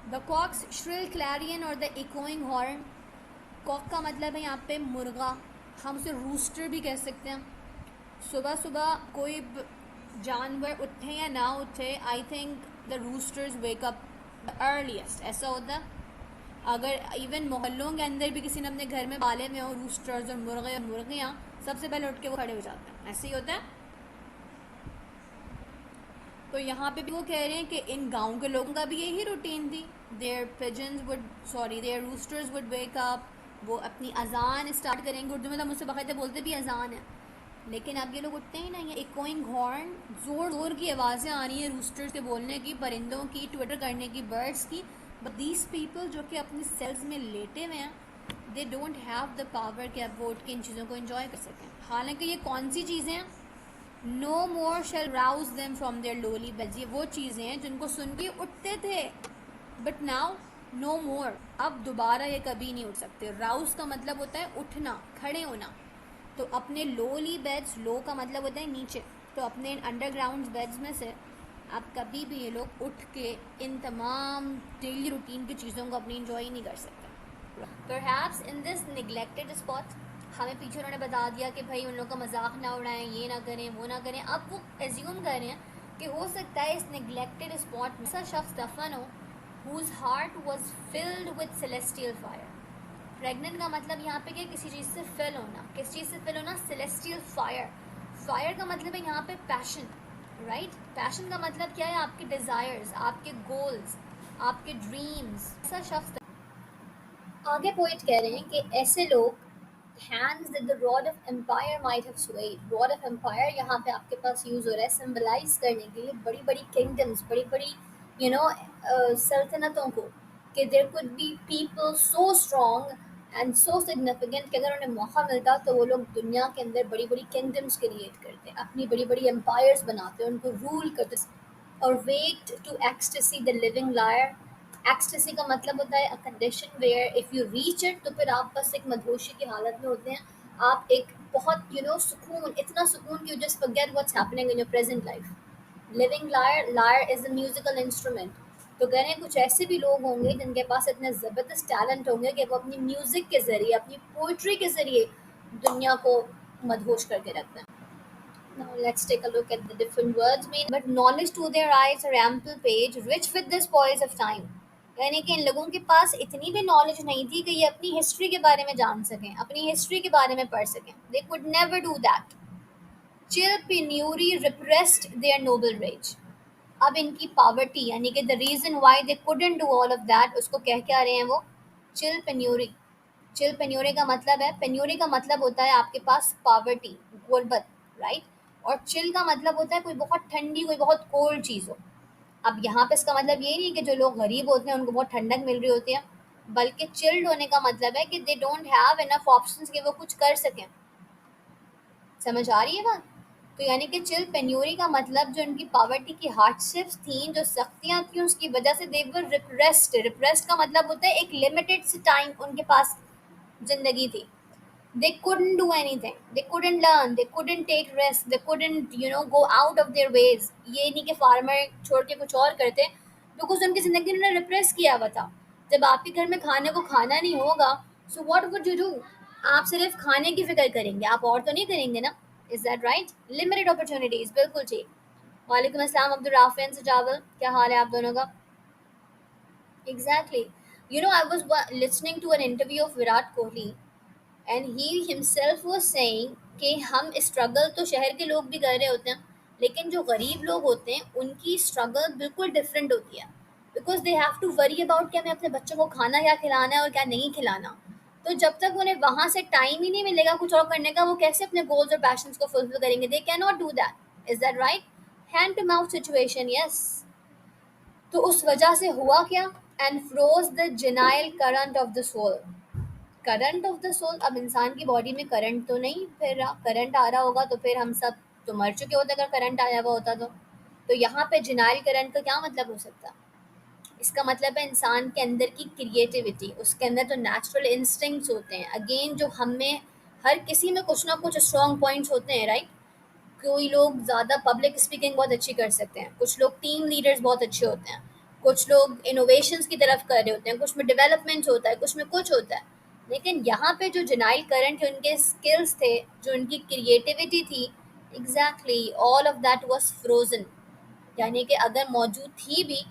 द कॉक्स श्रिल क्लैरियन और द इकोइंग हॉर्न। कॉक का मतलब है यहाँ पे मुर्गा, हम उसे रूस्टर भी कह सकते हैं। सुबह सुबह कोई जानवर उठे या ना उठे, I think the roosters wake up the earliest, ऐसा होता है। अगर इवन मोहल्लों के अंदर भी किसी ने अपने घर में पाले में हो रूस्टर्स और मुर्गे और मुर्गियाँ, सबसे पहले उठ के वो खड़े हो जाते हैं, ऐसे ही होता है। तो यहाँ पे भी वो कह रहे हैं कि इन गाँव के लोगों का भी यही रूटीन थी। Their roosters would wake up, वो अपनी अजान स्टार्ट करेंगे। उर्दू में तो मुझसे बाकायदा बोलते भी अजान है, लेकिन अब ये लोग उठते ही नहीं है। इकोइंग हॉर्न, ज़ोर ज़ोर की आवाज़ें आ रही हैं रूस्टर्स के बोलने की, परिंदों की, ट्विटर करने की, बर्ड्स की। बट दीज पीपल जो कि अपनी सेल्स में लेटे हुए हैं, दे डोंट हैव द पावर कि अब वो उठ के इन चीज़ों को इन्जॉय कर सकें। हालांकि ये कौन सी चीज़ें हैं? No more shall rouse them from their lowly beds. ये वो चीज़ें हैं जिनको सुन के उठते थे, बट नाउ नो मोर, अब दोबारा ये कभी नहीं उठ सकते। राउज का मतलब होता है उठना, खड़े होना। तो अपने लोली बेड्स, लो का मतलब होता है नीचे, तो अपने अंडरग्राउंड बेड्स में से अब कभी भी ये लोग उठ के इन तमाम डेली रूटीन की चीज़ों को अपनी इंजॉय नहीं कर सकते। Perhaps in this neglected spot, हमें पीछे उन्होंने बता दिया कि भाई उन लोगों का मजाक ना उड़ाएं, ये ना करें, वो ना करें। अब वो एज्यूम कर रहे हैं कि हो सकता है इस निगलेक्टेड स्पॉट में ऐसा शख्स दफन हो whose heart was filled with celestial fire। Pregnant का मतलब यहाँ पे क्या, किसी चीज़ से फिल होना। किस चीज़ से फिल होना? Celestial fire. फायर का मतलब है यहाँ पे पैशन, राइट। पैशन का मतलब क्या है? आपके डिज़ायर्स, आपके गोल्स, आपके ड्रीम्स। ऐसा शख्स। आगे पोइट कह रहे हैं कि ऐसे लोग hands that the rod of empire might have swayed। rod of empire यहाँ पे आपके पास यूज़ हो रहा है सिंबलाइज करने के लिए बड़ी बड़ी किंगडम्स, बड़ी बड़ी सल्तनतों को, कि there could be people so strong and so significant कि अगर उन्हें मौका मिलता तो वो लोग दुनिया के अंदर बड़ी बड़ी किंगडम्स क्रिएट करते, अपनी बड़ी बड़ी एम्पायर्स बनाते, उनको रूल करते। और waked to ecstasy the living lyre. Ecstasy का मतलब होता है a condition where if you reach it, तो फिर आप बस एक मदहोशी की हालत में होते हैं। आप एक बहुत सुकून, इतना सुकून कि you just forget what's happening in your present life. Living lyre, lyre is a musical instrument. तो कह रहे हैं कुछ ऐसे भी लोग होंगे जिनके पास इतने ज़बरदस्त टैलेंट होंगे कि वो अपनी म्यूज़िक के ज़रिए, अपनी पोइट्री के ज़रिए दुनिया को मदहोश करके रखते हैं। Now let's take a look at the different words mean. But knowledge to their eyes are ample page, rich with the spoils of time. यानी कि इन लोगों के पास इतनी भी नॉलेज नहीं थी कि ये अपनी हिस्ट्री के बारे में जान सकें, अपनी हिस्ट्री के बारे में पढ़ सकें. They could never do that. Chill penury repressed their noble rage. अब इनकी पावर्टी यानी कि the reason why they couldn't do all of that, उसको कह क्या रहे हैं वो? Chill penury. चिल पेन्यूरी का मतलब है, पेन्यूरी का मतलब होता है आपके पास पावर्टी, गुर्बत, राइट. और चिल का मतलब होता है कोई बहुत ठंडी, कोई बहुत कोल्ड चीज़ हो. अब यहाँ पे इसका मतलब ये नहीं कि जो लोग गरीब होते हैं उनको बहुत ठंडक मिल रही होती है, बल्कि चिल्ड होने का मतलब है कि they don't have enough options कि वो कुछ कर सकें. समझ आ रही है बात? तो यानी कि चिल पेन्यूरी का मतलब जो इनकी पॉवर्टी की हार्डशिप्स थी, जो सख्तियाँ थी, उसकी वजह से दे वर रिप्रेस्ड. रिप्रेस्ड का मतलब होता है एक लिमिटेड से टाइम उनके पास जिंदगी थी. They couldn't do anything. They couldn't learn. They couldn't take rest. They couldn't, go out of their ways. ये नहीं कि फार्मर छोड़ के कुछ और करते, बिकॉज उनकी जिंदगी उन्होंने रिप्रेस किया हुआ था. जब आपके घर में खाने को खाना नहीं होगा, so what would you do? आप सिर्फ खाने की फिक्र करेंगे, आप और तो नहीं करेंगे ना. Is that right? Limited opportunities, बिल्कुल ठीक. वालेकुम अस्सलाम अब्दुल राफिन सजावल, क्या हाल है आप दोनों का? Exactly. I was listening to an interview of Virat Kohli, and he himself was saying कि हम स्ट्रगल तो शहर के लोग भी कर रहे होते हैं, लेकिन जो गरीब लोग होते हैं उनकी स्ट्रगल बिल्कुल डिफरेंट होती है. Because they have to worry about कि हमें अपने बच्चों को खाना क्या खिलाना है और क्या नहीं खिलाना. तो जब तक उन्हें वहाँ से टाइम ही नहीं मिलेगा कुछ और करने का, वो कैसे अपने गोल्स और पैशंस को फुलफिल करेंगे? They can not do that. Is that right? Hand to mouth situation, yes. तो उस वजह से हुआ क्या? And froze the genial current of the soul. Current of the soul. अब इंसान की बॉडी में करंट तो नहीं फिर रहा. करंट आ रहा होगा तो फिर हम सब तो मर चुके होते अगर करंट आया हुआ होता तो यहाँ पे जिनाइल करंट का क्या मतलब हो सकता? इसका मतलब है इंसान के अंदर की क्रिएटिविटी, उसके अंदर तो नेचुरल इंस्टिंक्ट्स होते हैं. अगेन जो हमें हर किसी में कुछ ना कुछ स्ट्रॉन्ग पॉइंट्स होते हैं, राइट. कोई लोग ज़्यादा पब्लिक स्पीकिंग बहुत अच्छी कर सकते हैं, कुछ लोग टीम लीडर्स बहुत अच्छे होते हैं, कुछ लोग इनोवेशंस की तरफ कर रहे होते हैं, कुछ में डेवलपमेंट होता है, कुछ में कुछ होता है. लेकिन यहाँ पे जो जेनाइल करंट थे, उनके स्किल्स थे, जो उनकी क्रिएटिविटी थी, exactly all of that was frozen. यानी कि अगर मौजूद थी भी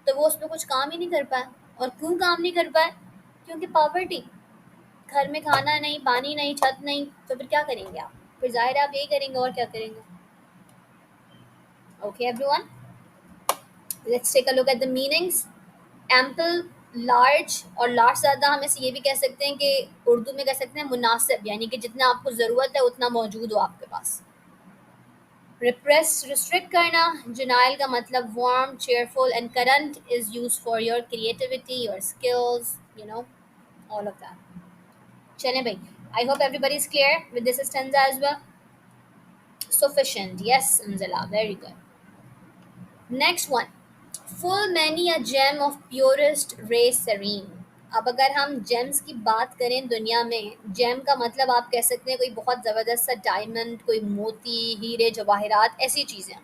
तो वो उस पर कुछ काम ही नहीं कर पाए. और क्यों काम नहीं कर पाए? क्योंकि पॉवर्टी. घर में खाना नहीं, पानी नहीं, छत नहीं, तो फिर क्या करेंगे आप? फिर जाहिर है आप यही करेंगे, और क्या करेंगे? Okay, everyone, let's take a look at the meanings. Ample, large, और लार्ज ज़्यादा हम इसे ये भी कह सकते हैं कि उर्दू में कह सकते हैं मुनासिब, यानी कि जितना आपको ज़रूरत है उतना मौजूद हो आपके पास. रिप्रेस, रिस्ट्रिक्ट करना. जिनाइल का मतलब warm, cheerful, and current is use for your creativity, your skills, all of that. चलें भाई, I hope everybody is clear with this stanza as well. Sufficient, yes, Anzala, very good. Next one. Full many a gem of purest ray serene. अब अगर हम James की बात करें दुनिया में, जेम का मतलब आप कह सकते हैं कोई बहुत ज़बरदस्त सा डायमंड, कोई मोती, हीरे, जवाहरात, ऐसी चीज़ें,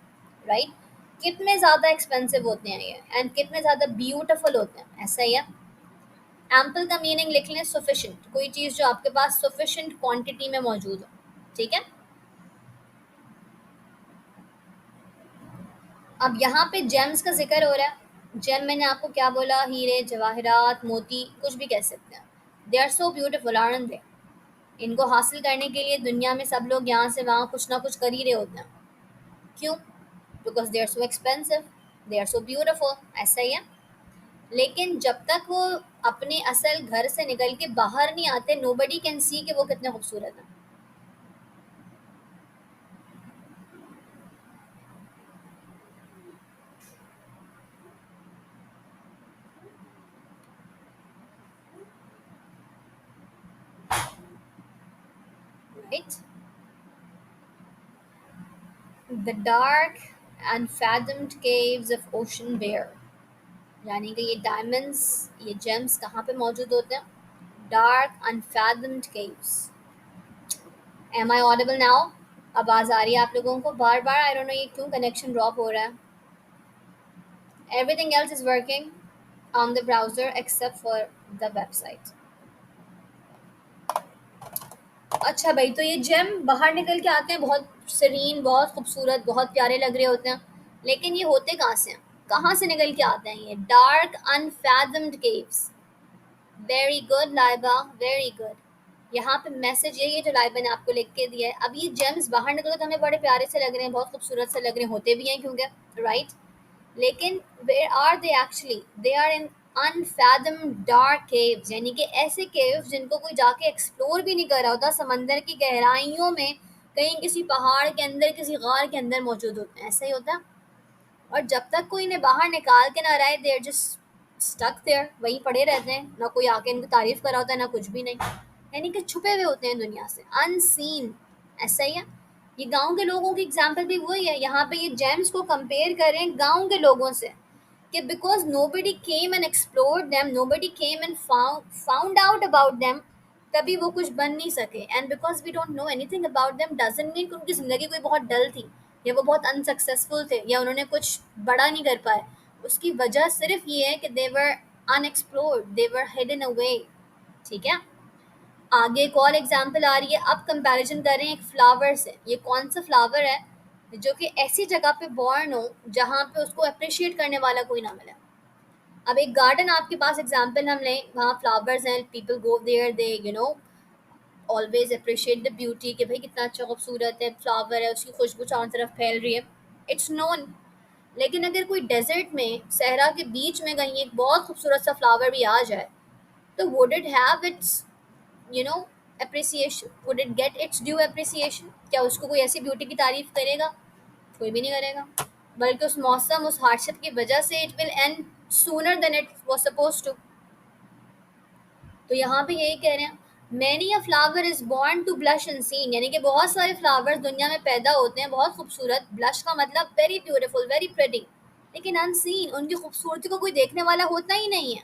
राइट. कितने ज़्यादा एक्सपेंसिव होते हैं ये, एंड कितने ज़्यादा ब्यूटीफुल होते हैं, ऐसा ही है. एम्पल का मीनिंग लिख लें सफिशिएंट, कोई चीज़ जो आपके पास सफिशिएंट क्वांटिटी में मौजूद हो, ठीक है. अब यहाँ पे जेम्स का जिक्र हो रहा है. जेम मैंने आपको क्या बोला? हीरे, जवाहरात, मोती, कुछ भी कह सकते हैं. They are so beautiful, aren't they? इनको हासिल करने के लिए दुनिया में सब लोग यहाँ से वहाँ कुछ ना कुछ कर ही रहे होते हैं. क्यों? Because they are so expensive, they are so beautiful, ऐसा ही है. लेकिन जब तक वो अपने असल घर से निकल के बाहर नहीं आते, नोबडी कैन सी कि वो कितने खूबसूरत हैं. Right. The dark unfathomed caves of ocean bear. यानी कि ये डायमंड्स, ये जेम्स कहाँ पे मौजूद होते हैं? Dark unfathomed caves. Am I audible now? आवाज़ आ रही है आप लोगों को बार बार? आई डोंट नो ये क्यों कनेक्शन ड्रॉप हो रहा है. Everything else is working on the browser except for the website. अच्छा भाई, तो ये जेम बाहर निकल के आते हैं बहुत सीरीन, बहुत खूबसूरत, बहुत प्यारे लग रहे होते हैं, लेकिन ये होते कहाँ से हैं, कहाँ से निकल के आते हैं ये dark unfathomed caves. Very good Laiba, very good. यहाँ पे मैसेज यही है जो लाइबा ने आपको लिख के दिया है। अब ये जेम्स बाहर निकलो तो हमें बड़े प्यारे से लग रहे हैं, बहुत खूबसूरत से लग रहे हैं, होते भी हैं क्योंकि राइट, लेकिन where are they actually, they are in unfathom dark caves, यानी कि ऐसे केव्स जिनको कोई जाके एक्सप्लोर भी नहीं कर रहा होता, समंदर की गहराइयों में कहीं किसी पहाड़ के अंदर, किसी गार के अंदर मौजूद होते हैं, ऐसा ही होता है। और जब तक कोई इन्हें बाहर निकाल के ना आए, देर जस्ट स्टक देयर, वहीं पड़े रहते हैं, ना कोई आके इनकी तारीफ करा होता है, ना कुछ भी नहीं, यानी कि छुपे हुए होते हैं दुनिया से, अनसीन। ऐसा ही है, ये गांव के लोगों की एग्जाम्पल भी वही है। यहाँ पे ये जेम्स को कंपेयर करें गांव के लोगों से, कि because nobody came and explored them, nobody came and found out about them, तभी वो कुछ बन नहीं सके। And because we don't know anything about them doesn't mean कि उनकी ज़िंदगी कोई बहुत डल थी, या वो बहुत अनसक्सेसफुल थे, या उन्होंने कुछ बड़ा नहीं कर पाए। उसकी वजह सिर्फ ये है कि दे वर अनएक्सप्लोर्ड, दे वर हिडन अवे। ठीक है, आगे एक और एग्जाम्पल आ रही है। अब कंपैरिजन कर रहे हैं एक फ्लावर से। ये कौन सा फ्लावर है जो कि ऐसी जगह पे बॉर्न हो जहाँ पे उसको अप्रिशिएट करने वाला कोई ना मिले। अब एक गार्डन आपके पास एग्जाम्पल हम लें, वहाँ फ्लावर्स हैं, people go there, they always appreciate the beauty, कि भाई कितना अच्छा खूबसूरत है फ्लावर है, उसकी खुशबू चारों तरफ फैल रही है, इट्स नोन। लेकिन अगर कोई डेजर्ट में, सहरा के बीच में कहीं एक बहुत खूबसूरत सा फ्लावर भी आ जाए, तो would it have it's you know appreciation, would it get it's due appreciation? क्या उसको कोई ऐसी ब्यूटी की तारीफ करेगा? कोई भी नहीं करेगा, बल्कि उस मौसम, उस हार्डशिप की वजह से it will end sooner than it was suppose to. तो यहाँ पे यही कह रहे हैं, many a flower is born to blush unseen, यानी कि बहुत सारे फ्लावर्स दुनिया में पैदा होते हैं बहुत खूबसूरत, ब्लश का मतलब वेरी ब्यूटीफुल, वेरी प्रेटी, लेकिन अनसीन, उनकी खूबसूरती को कोई देखने वाला होता ही नहीं है,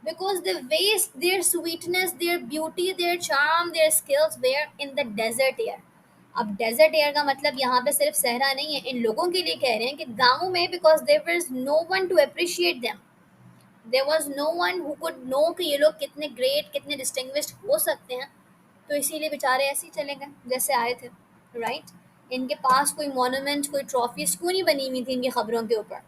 because they waste their sweetness, their beauty, their charm, their skills where in the desert air. अब डेजर्ट एयर का मतलब यहाँ पे सिर्फ सहरा नहीं है, इन लोगों के लिए कह रहे हैं कि गाँव में, because there is no one to appreciate them, there was no one who could know कि ये लोग कितने ग्रेट, कितने डिस्टिंग्विश्ड हो सकते हैं, तो इसीलिए बेचारे ऐसे ही चले गए जैसे आए थे, राइट। इनके पास कोई मोनूमेंट, कोई ट्रॉफीज क्यों नहीं बनी हुई थी इनकी खबरों के ऊपर?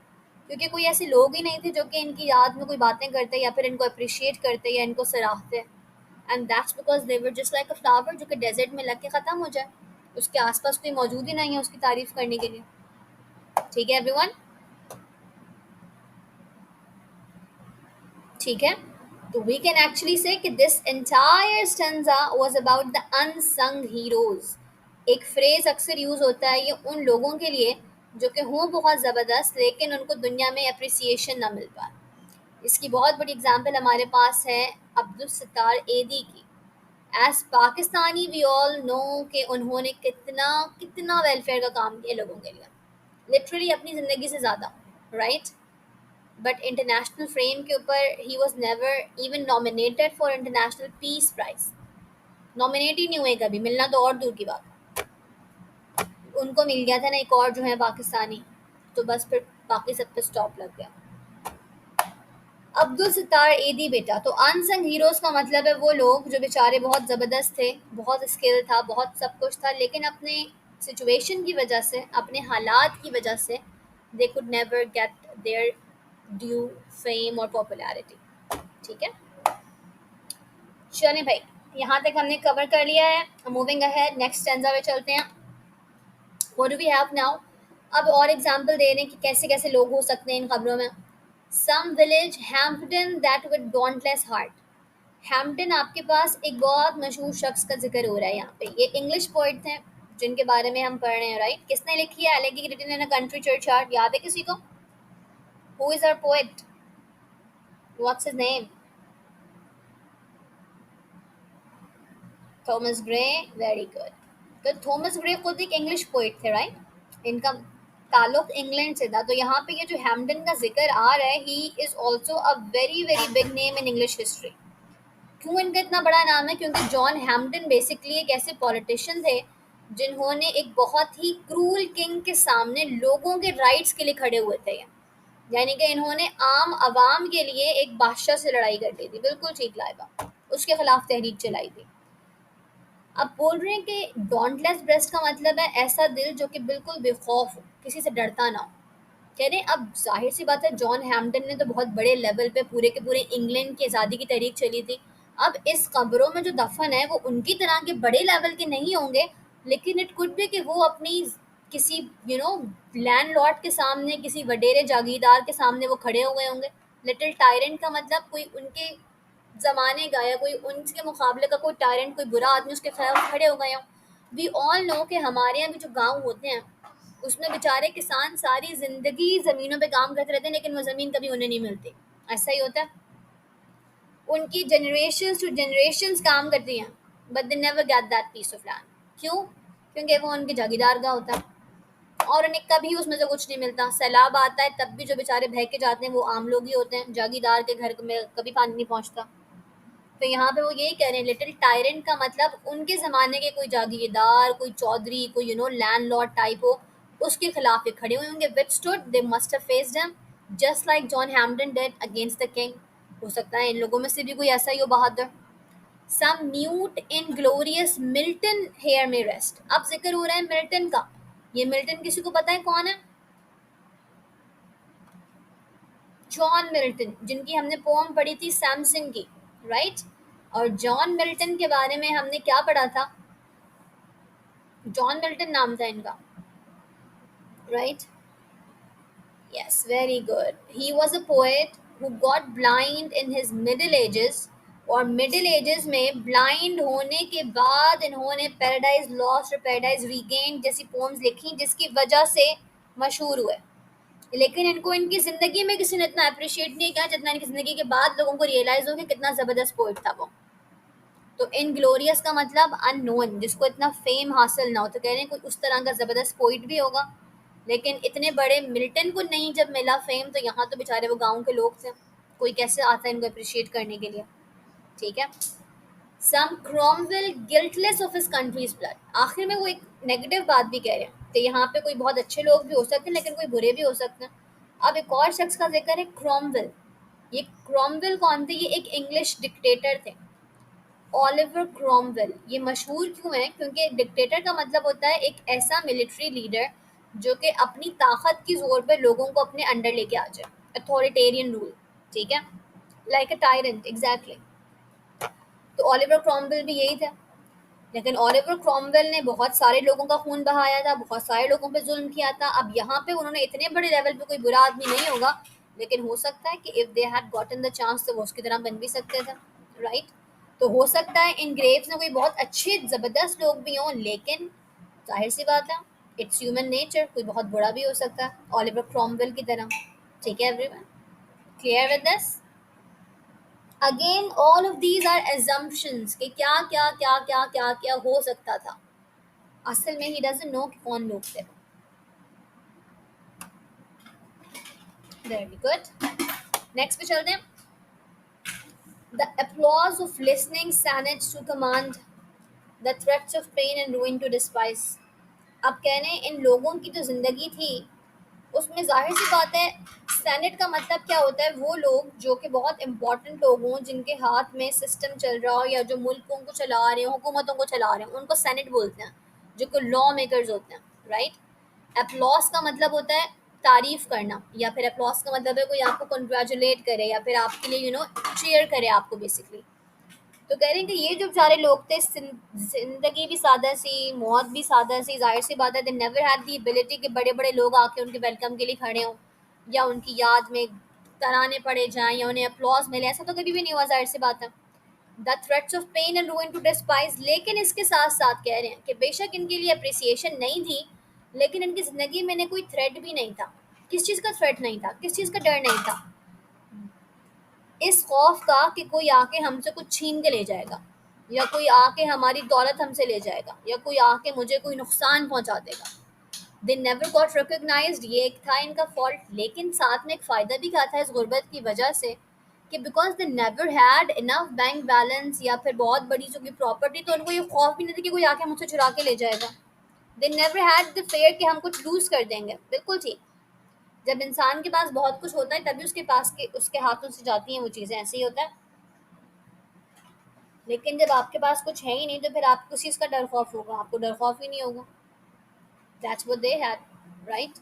क्योंकि कोई ऐसे लोग ही नहीं थे जो कि इनकी याद में कोई बातें करते या फिर इनको अप्रिशिएट करते या इनको सराहते। And that's because they were just like a flower जो कि डेजर्ट में लग के ख़त्म हो जाए, उसके आसपास कोई मौजूद ही नहीं है उसकी तारीफ करने के लिए। ठीक है एवरीवन, ठीक है। तो वी कैन एक्चुअली से कि this entire stanza was about the unsung heroes. एक फ्रेज अक्सर यूज होता है ये उन लोगों के लिए जो कि हों बहुत ज़बरदस्त, लेकिन उनको दुनिया में अप्रिसिएशन ना मिल पाए। इसकी बहुत बड़ी एग्जांपल हमारे पास है अब्दुल सत्तार एदी की। As Pakistani we all know कि उन्होंने कितना कितना वेलफेयर का काम किया लोगों के लिए, लिटरली अपनी ज़िंदगी से ज़्यादा, राइट। बट इंटरनेशनल फ्रेम के ऊपर ही was never even nominated for international peace prize. Nominate ही नहीं हुए कभी, मिलना तो और दूर की बात। उनको मिल गया था ना एक और जो है पाकिस्तानी, तो बस फिर बाकी सब पे स्टॉप लग गया। अब्दुल सत्तार एदी बेटा, तो अनसंग हीरोज का मतलब है वो लोग जो बेचारे बहुत ज़बरदस्त थे, बहुत स्किल था, बहुत सब कुछ था, लेकिन अपने सिचुएशन की वजह से, अपने हालात की वजह से they could never get there due fame और पॉपुलैरिटी। ठीक है, चलें भाई, यहाँ तक हमने कवर कर लिया है। मूविंग अहेड, नेक्स्ट स्टैंजा में चलते हैं। What do we have now? अब और एग्जांपल दे रहे हैं कि कैसे कैसे लोग हो सकते हैं इन खबरों में। Some village Hampden that with dauntless heart. Hampden आपके पास एक बहुत मशहूर शख्स का जिक्र हो रहा है यहाँ पे। ये इंग्लिश पोइट थे जिनके बारे में हम पढ़ रहे हैं, राइट। किसने लिखी है? Elegy written in a country churchyard. याद है किसी को? Who is our poet? What's his name? Thomas Gray. Very good. तो थॉमस ग्रे खुद एक इंग्लिश पोइट थे, राइट। इनका ताल्लुक इंग्लैंड से था। तो यहाँ पे ये जो हैम्पटन का जिक्र आ रहा है, he is also a very very big name in English history. क्यों इनका इतना बड़ा नाम है? क्योंकि जॉन हैम्पटन बेसिकली एक ऐसे पॉलिटिशियन थे जिन्होंने एक बहुत ही क्रूल किंग के सामने लोगों के राइट्स के लिए खड़े हुए थे। यानी कि इन्होंने आम आवाम के लिए एक बादशाह से लड़ाई कर ली थी। बिल्कुल ठीक लाइबा, उसके खिलाफ तहरीक चलाई थी। अब बोल रहे हैं कि डॉन्टलेस ब्रेस्ट का मतलब है ऐसा दिल जो कि बिल्कुल बेखौफ हो, किसी से डरता ना हो। कह रहे हैं अब जाहिर सी बात है, जॉन हैम्पटन ने तो बहुत बड़े लेवल पे पूरे के पूरे इंग्लैंड की आज़ादी की तहरीक चली थी। अब इस कब्रों में जो दफन है वो उनकी तरह के बड़े लेवल के नहीं होंगे, लेकिन इट कुड बी कि वो अपनी किसी लैंडलॉर्ड के सामने, किसी वडेरे जागीरदार के सामने वो खड़े हुए होंगे। लिटिल टायरेंट का मतलब कोई उनके ज़माने का या कोई उनके मुकाबले का कोई टायरेंट, कोई बुरा आदमी उसके खिलाफ खड़े हो गए हों। वी ऑल नो कि हमारे यहाँ भी जो गाँव होते हैं उसमें बेचारे किसान सारी ज़िंदगी ज़मीनों पे काम करते रहते हैं, लेकिन वो ज़मीन कभी उन्हें नहीं मिलती। ऐसा ही होता है, उनकी जनरेशंस टू जनरेशंस काम करती हैं, but they never get that piece of land. क्यों? क्योंकि वो उनके जागीरदार का होता है और उन्हें कभी उसमें से कुछ नहीं मिलता। सैलाब आता है तब भी जो बेचारे बह के जाते हैं वो आम लोग ही होते हैं, जागीरदार के घर में कभी पानी नहीं पहुंचता। तो यहाँ पे वो यही कह रहे हैं, लिटिल टायरेंट का मतलब उनके ज़माने के कोई जागीरदार, कोई चौधरी, कोई लैंडलॉर्ड टाइप हो, उसके खिलाफ ये खड़े हुए होंगे। Which stood they must have faced him just like John Hampden did against the king. हो सकता है इन लोगों में से भी कोई ऐसा ही हो बहादुर। Some mute inglorious Milton here may rest. अब जिक्र हो रहा है मिल्टन का। ये मिल्टन किसी को पता है कौन है? जॉन मिल्टन, जिनकी हमने पोम पढ़ी थी सैमसन की, राइट? और जॉन मिल्टन के बारे में हमने क्या पढ़ा था? जॉन मिल्टन नाम था इनका, right? Yes, very good. He was a poet who got blind in his middle ages, और मिडिल एजेस में ब्लाइंड होने के बाद इन्होंने पैराडाइज लॉस्ट और पैराडाइज रीगेन्ड जैसी पोम्स लिखी, जिसकी वजह से मशहूर हुए। लेकिन इनको इनकी ज़िंदगी में किसी ने इतना अप्रिशिएट नहीं किया जितना इनकी ज़िंदगी के बाद लोगों को रियलाइज़ हो कि कितना ज़बरदस्त पोइट था वो। तो इनग्लोरियस का मतलब अननोन, जिसको इतना फेम हासिल ना हो। तो कह रहे हैं कोई उस तरह का ज़बरदस्त पोइट भी होगा, लेकिन इतने बड़े मिल्टन को नहीं जब मिला फेम, तो यहाँ तो बेचारे वो गाँव के लोग थे, कोई कैसे आता है इनको अप्रिशिएट करने के लिए। ठीक है। Some Cromwell guiltless of his country's blood. आखिर में वो एक नेगेटिव बात भी कह रहे हैं, तो यहाँ पे कोई बहुत अच्छे लोग भी हो सकते हैं लेकिन कोई बुरे भी हो सकते हैं। अब एक और शख्स का जिक्र है, क्रॉमवेल। ये क्रॉमवेल कौन थे? ये एक इंग्लिश डिक्टेटर थे, ओलिवर क्रॉमवेल। ये मशहूर क्यों है? क्योंकि डिक्टेटर का मतलब होता है एक ऐसा मिलिट्री लीडर जो कि अपनी ताकत की जोर पे लोगों को अपने अंडर लेके आ जाए, अथॉरिटेरियन रूल। ठीक है, लाइक अ टायरेंट, एग्जैक्टली। तो ओलिवर क्रॉमवेल भी यही था। लेकिन ओलिवर क्रॉमवेल ने बहुत सारे लोगों का खून बहाया था, बहुत सारे लोगों पे जुल्म किया था। अब यहाँ पे उन्होंने इतने बड़े लेवल पे कोई बुरा आदमी नहीं होगा, लेकिन हो सकता है कि if they had gotten the chance तो वो उसकी तरह बन भी सकते थे, राइट? तो हो सकता है इन ग्रेव्स में कोई बहुत अच्छे ज़बरदस्त लोग भी हों, लेकिन जाहिर सी बात है, इट्स ह्यूमन नेचर, कोई बहुत बुरा भी हो सकता है ओलिवर क्रॉमवेल की तरह। ठीक है everyone, clear with this? Again all of these are assumptions कि क्या क्या क्या क्या क्या क्या हो सकता था। असल में ही डजंट नो कि कौन लोग थे। वेरी गुड, नेक्स्ट पे चलते हैं। The applause of listening senates to command, the threats of pain and ruin to despise। अब कह रहे हैं इन लोगों की जो जिंदगी थी उसमें जाहिर सी बात है, सेनेट का मतलब क्या होता है? वो लोग जो कि बहुत इंपॉर्टेंट लोग हों, जिनके हाथ में सिस्टम चल रहा हो या जो मुल्कों को चला रहे हो, हुकूमतों को चला रहे हो, उनको सेनेट बोलते हैं, जो कि लॉ मेकर्स होते हैं, राइट? अप्लॉस का मतलब होता है तारीफ करना, या फिर अप्लॉस का मतलब है कोई आपको कंग्रेचुलेट करे या फिर आपके लिए चीयर करे आपको बेसिकली। तो कह रहे हैं कि ये जो सारे लोग थे, जिंदगी भी सादा सी, मौत भी सादा सी, जाहिर सी बात है दे नेवर हैड दी एबिलिटी कि बड़े बड़े लोग आके उनके वेलकम के लिए खड़े हों या उनकी याद में तराने पड़े जाएं या उन्हें अप्लॉज मिले। ऐसा तो कभी भी नहीं हुआ, जाहिर सी बात है। The threats of pain and ruin to despise. लेकिन इसके साथ साथ कह रहे हैं कि बेशक इनके लिए अप्रिसिएशन नहीं थी, लेकिन इनकी ज़िंदगी में इन्हें कोई थ्रेट भी नहीं था। किस चीज़ का थ्रेट नहीं था? किस चीज़ का डर नहीं था? इस खौफ का कि कोई आके हमसे कुछ छीन के ले जाएगा, या कोई आके हमारी दौलत हमसे ले जाएगा, या कोई आके मुझे कोई नुकसान पहुंचा देगा। दे नेवर गॉट रिकग्नाइज्ड, ये एक था इनका फॉल्ट। लेकिन साथ में एक फ़ायदा भी क्या था इस गुर्बत की वजह से, कि because they never had enough bank balance या फिर बहुत बड़ी जो की प्रॉपर्टी, तो उनको ये खौफ भी नहीं था कि कोई आके मुझसे चुरा के ले जाएगा। दे नेवर हैड द फेयर कि हम कुछ लूज़ कर देंगे। बिल्कुल ठीक। जब इंसान के पास बहुत कुछ होता है तभी उसके पास के उसके हाथों से जाती हैं वो चीज़ें, ऐसे ही होता है। लेकिन जब आपके पास कुछ है ही नहीं तो फिर आपको किस चीज़ का डर खौफ होगा? आपको डर खौफ ही नहीं होगा। That's what they had, right?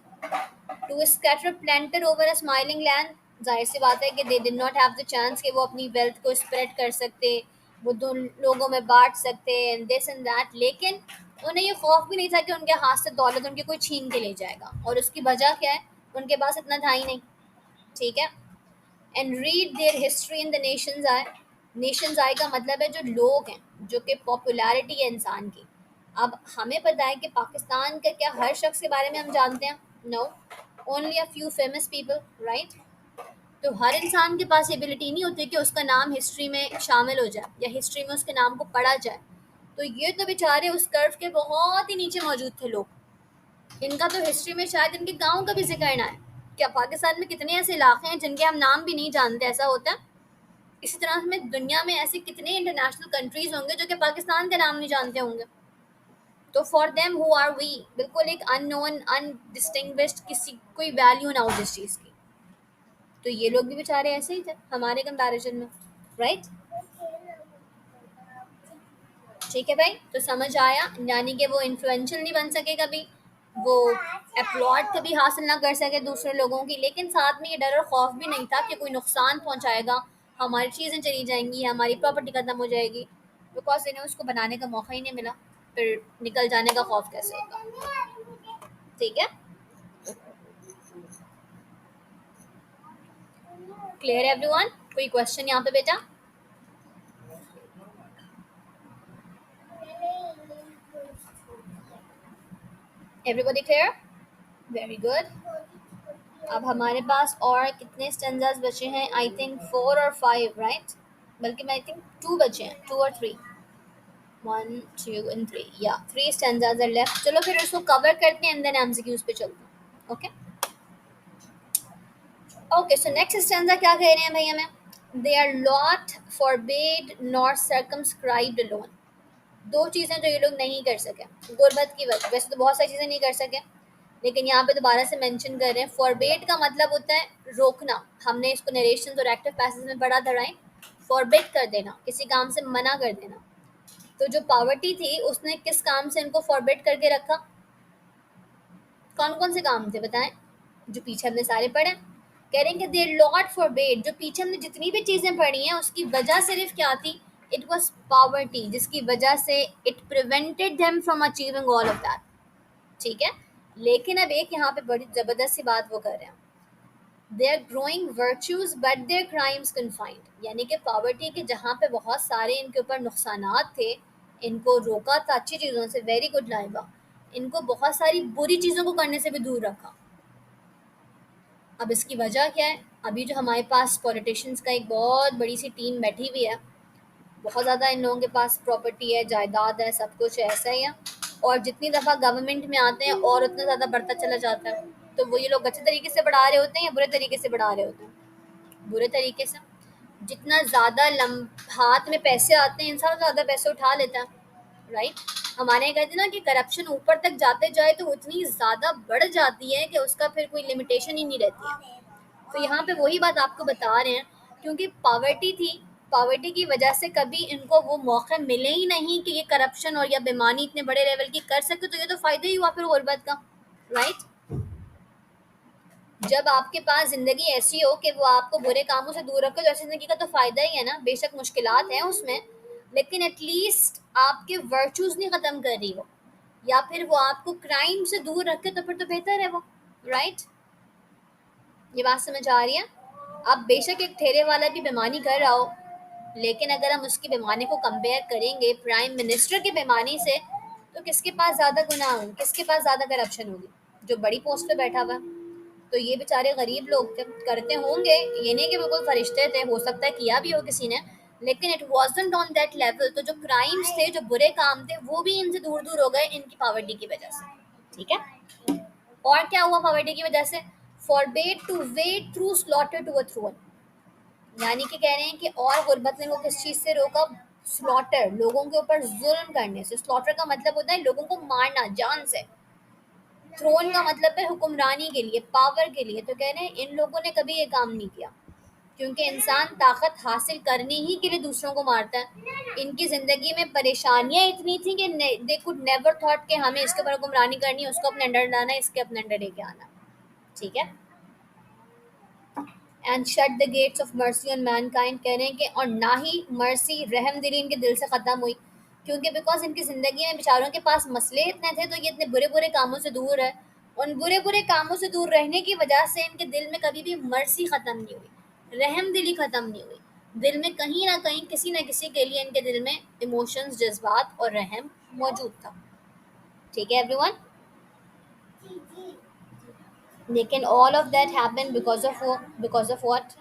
To scatter plenty over a smiling land, जाहिर सी बात है कि they did not have the chance कि वो अपनी वेल्थ को स्प्रेड कर सकते, वो दो लोगों में बांट सकते एंड दिस एंड दैट, लेकिन उन्हें ये खौफ भी नहीं था कि उनके हाथ से दौलत उनकी कोई छीन के ले जाएगा। और उसकी वजह क्या है? उनके पास इतना था ही नहीं। ठीक है। And read their history in the nation's eyes. Nation's eyes का मतलब है जो लोग हैं, जो कि पॉपुलैरिटी है इंसान की। अब हमें पता है कि पाकिस्तान का क्या हर शख्स के बारे में हम जानते हैं? No, only a few famous people, right? तो हर इंसान के पास एबिलिटी नहीं होती कि उसका नाम हिस्ट्री में शामिल हो जाए या हिस्ट्री में उसके नाम को पढ़ा जाए। तो ये तो बेचारे उस कर्व के बहुत ही नीचे मौजूद थे लोग। इनका तो हिस्ट्री में शायद इनके गांव का भी जिक्र ना है। क्या पाकिस्तान में कितने ऐसे इलाके हैं जिनके हम नाम भी नहीं जानते? ऐसा होता है। इसी तरह में दुनिया में ऐसे कितने इंटरनेशनल कंट्रीज होंगे जो कि पाकिस्तान का नाम नहीं जानते होंगे। तो for them who are we, बिल्कुल एक अननोन अनडिस्टिंग्विश्ड, किसी कोई वैल्यू ना हो जिस चीज़ की। तो ये लोग भी बेचारे ऐसे ही थे हमारे कंपैरिजन में, राइट? ठीक है भाई, तो समझ आया। यानी कि वो इन्फ्लुएंशियल नहीं बन सके कभी, वो अपलॉड कभी हासिल ना कर सके दूसरे लोगों की, लेकिन साथ में ये डर और खौफ भी नहीं था कि कोई नुकसान पहुंचाएगा, हमारी चीज़ें चली जाएंगी, हमारी प्रॉपर्टी खत्म हो जाएगी, बिकॉज इन्हें उसको बनाने का मौका ही नहीं मिला। फिर निकल जाने का खौफ कैसे होगा? ठीक है। Clear everyone? कोई क्वेश्चन यहाँ पे बेटा? Everybody clear? Very good. अब हमारे पास और कितने स्टेंजास बचे हैं? आई थिंक 4 और 5, राइट? बल्कि मैं आई थिंक 2 बचे हैं, 2 और 3। 1, 2 and 3, या 3 स्टेंजास आर लेफ्ट। चलो फिर उसको कवर करते हैं एंड देन एमसीक्यूज पे चलते हैं। Okay okay, so next stanza क्या कह रहे हैं भाई हमें? They are not forbade nor circumscribed alone. दो चीज़ें जो ये लोग नहीं कर सके गुर्बत की वजह। वैसे तो बहुत सारी चीज़ें नहीं कर सके, लेकिन यहाँ पे दोबारा से मेंशन कर रहे हैं। फॉरबेड का मतलब होता है रोकना। हमने इसको नरेशन और एक्टिव पैसेज में पढ़ा था, राइट? फॉरबिड कर देना, किसी काम से मना कर देना। तो जो पावर्टी थी उसने किस काम से इनको फॉरबिड करके रखा? कौन कौन से काम थे बताएं? जो पीछे हमने सारे पढ़े। कह रहे हैं कि देयर लॉर्ड फॉरबिड, जो पीछे हमने जितनी भी चीज़ें पढ़ी हैं उसकी वजह सिर्फ क्या थी? इट वॉज पावर्टी, जिसकी वजह से it prevented them from achieving all of that. ठीक है। लेकिन अब एक यहाँ पे बड़ी ज़बरदस्त सी बात वो कर रहे हैं। They are growing virtues but their crimes confined. यानी कि पॉवर्टी के जहाँ पे बहुत सारे इनके ऊपर नुकसानात थे, इनको रोका था अच्छी चीज़ों से। Very good Laiba. इनको बहुत सारी बुरी चीज़ों को करने से भी दूर रखा। अब इसकी वजह क्या है? अभी जो हमारे पास पॉलिटिशियंस का एक बहुत बड़ी सी टीम बैठी हुई है, बहुत ज़्यादा इन लोगों के पास प्रॉपर्टी है, जायदाद है, सब कुछ है, ऐसा ही है। और जितनी दफ़ा गवर्नमेंट में आते हैं और उतना ज़्यादा बढ़ता चला जाता है। तो वो ये लोग अच्छे तरीके से बढ़ा रहे होते हैं या बुरे तरीके से बढ़ा रहे होते हैं? बुरे तरीके से। जितना ज़्यादा हाथ में पैसे आते हैं, इंसान ज़्यादा पैसे उठा लेता है, राइट? हमारे यहाँ कहते हैं ना कि करप्शन ऊपर तक जाते जाए तो उतनी ज़्यादा बढ़ जाती है कि उसका फिर कोई लिमिटेशन ही नहीं रहती है। तो यहाँ पे वही बात आपको बता रहे हैं, क्योंकि पावर्टी थी, पावर्टी की वजह से कभी इनको वो मौके मिले ही नहीं कि ये करप्शन और या बेईमानी इतने बड़े लेवल की कर सके। तो ये तो फ़ायदा ही हुआ फिर गुर्बत का, राइट? जब आपके पास ज़िंदगी ऐसी हो कि वो आपको बुरे कामों से दूर रखे, तो ऐसी ज़िंदगी का तो फ़ायदा ही है ना। बेशक मुश्किलात हैं उसमें, लेकिन एटलीस्ट आपके वर्चूज़ नहीं ख़त्म कर रही वो, या फिर वो आपको क्राइम से दूर रखे, तो फिर तो बेहतर है वो, राइट? ये बात समझ आ रही है? अब बेशक एक ठेले वाला भी बेईमानी कर रहा हो, लेकिन अगर हम उसकी बेईमानी को कंपेयर करेंगे प्राइम मिनिस्टर की बेईमानी से, तो किसके पास ज़्यादा गुनाह होंगे, किसके पास ज़्यादा करप्शन होगी? जो बड़ी पोस्ट पे बैठा हुआ है। तो ये बेचारे गरीब लोग थे, करते होंगे, ये नहीं कि बिल्कुल फरिश्ते थे, हो सकता है किया भी हो किसी ने, लेकिन it wasn't on that level. तो जो क्राइम्स थे, जो बुरे काम थे, वो भी इनसे दूर दूर हो गए इनकी पॉवर्टी की वजह से। ठीक है। और क्या हुआ पॉवर्टी की वजह से? Forbade to wade through slaughter to a throne. यानी कि कह रहे हैं कि और गुर्बत ने वो किस चीज़ से रोका? स्लॉटर, लोगों के ऊपर जुल्म करने से। स्लॉटर का मतलब होता है लोगों को मारना जान से। थ्रोन का मतलब है हुक्मरानी के लिए, पावर के लिए। तो कह रहे हैं इन लोगों ने कभी ये काम नहीं किया। क्योंकि इंसान ताकत हासिल करने ही के लिए दूसरों को मारता है। इनकी ज़िंदगी में परेशानियाँ इतनी थी कि दे कुड नेवर थॉट कि हमें इसके ऊपर हुक्मरानी करनी है, उसको अपने अंडर लाना है, इसके अपने अंडर लेके आना। ठीक है। And shut the gates of mercy on Mankind, कह रहे हैं कि और ना ही मर्सी रहम दिली इनके दिल से ख़त्म हुई, क्योंकि बिकॉज इनकी ज़िंदगी में बेचारों के पास मसले इतने थे, तो ये इतने बुरे बुरे कामों से दूर है। उन बुरे बुरे कामों से दूर रहने की वजह से इनके दिल में कभी भी मर्सी ख़त्म नहीं हुई, रहम दिली ख़त्म नहीं हुई। दिल में कहीं ना कहीं किसी न किसी के लिए इनके दिल में इमोशंस, जज्बात और रहम मौजूद था। ठीक है एवरीवन। लेकिन all of that happen because of what?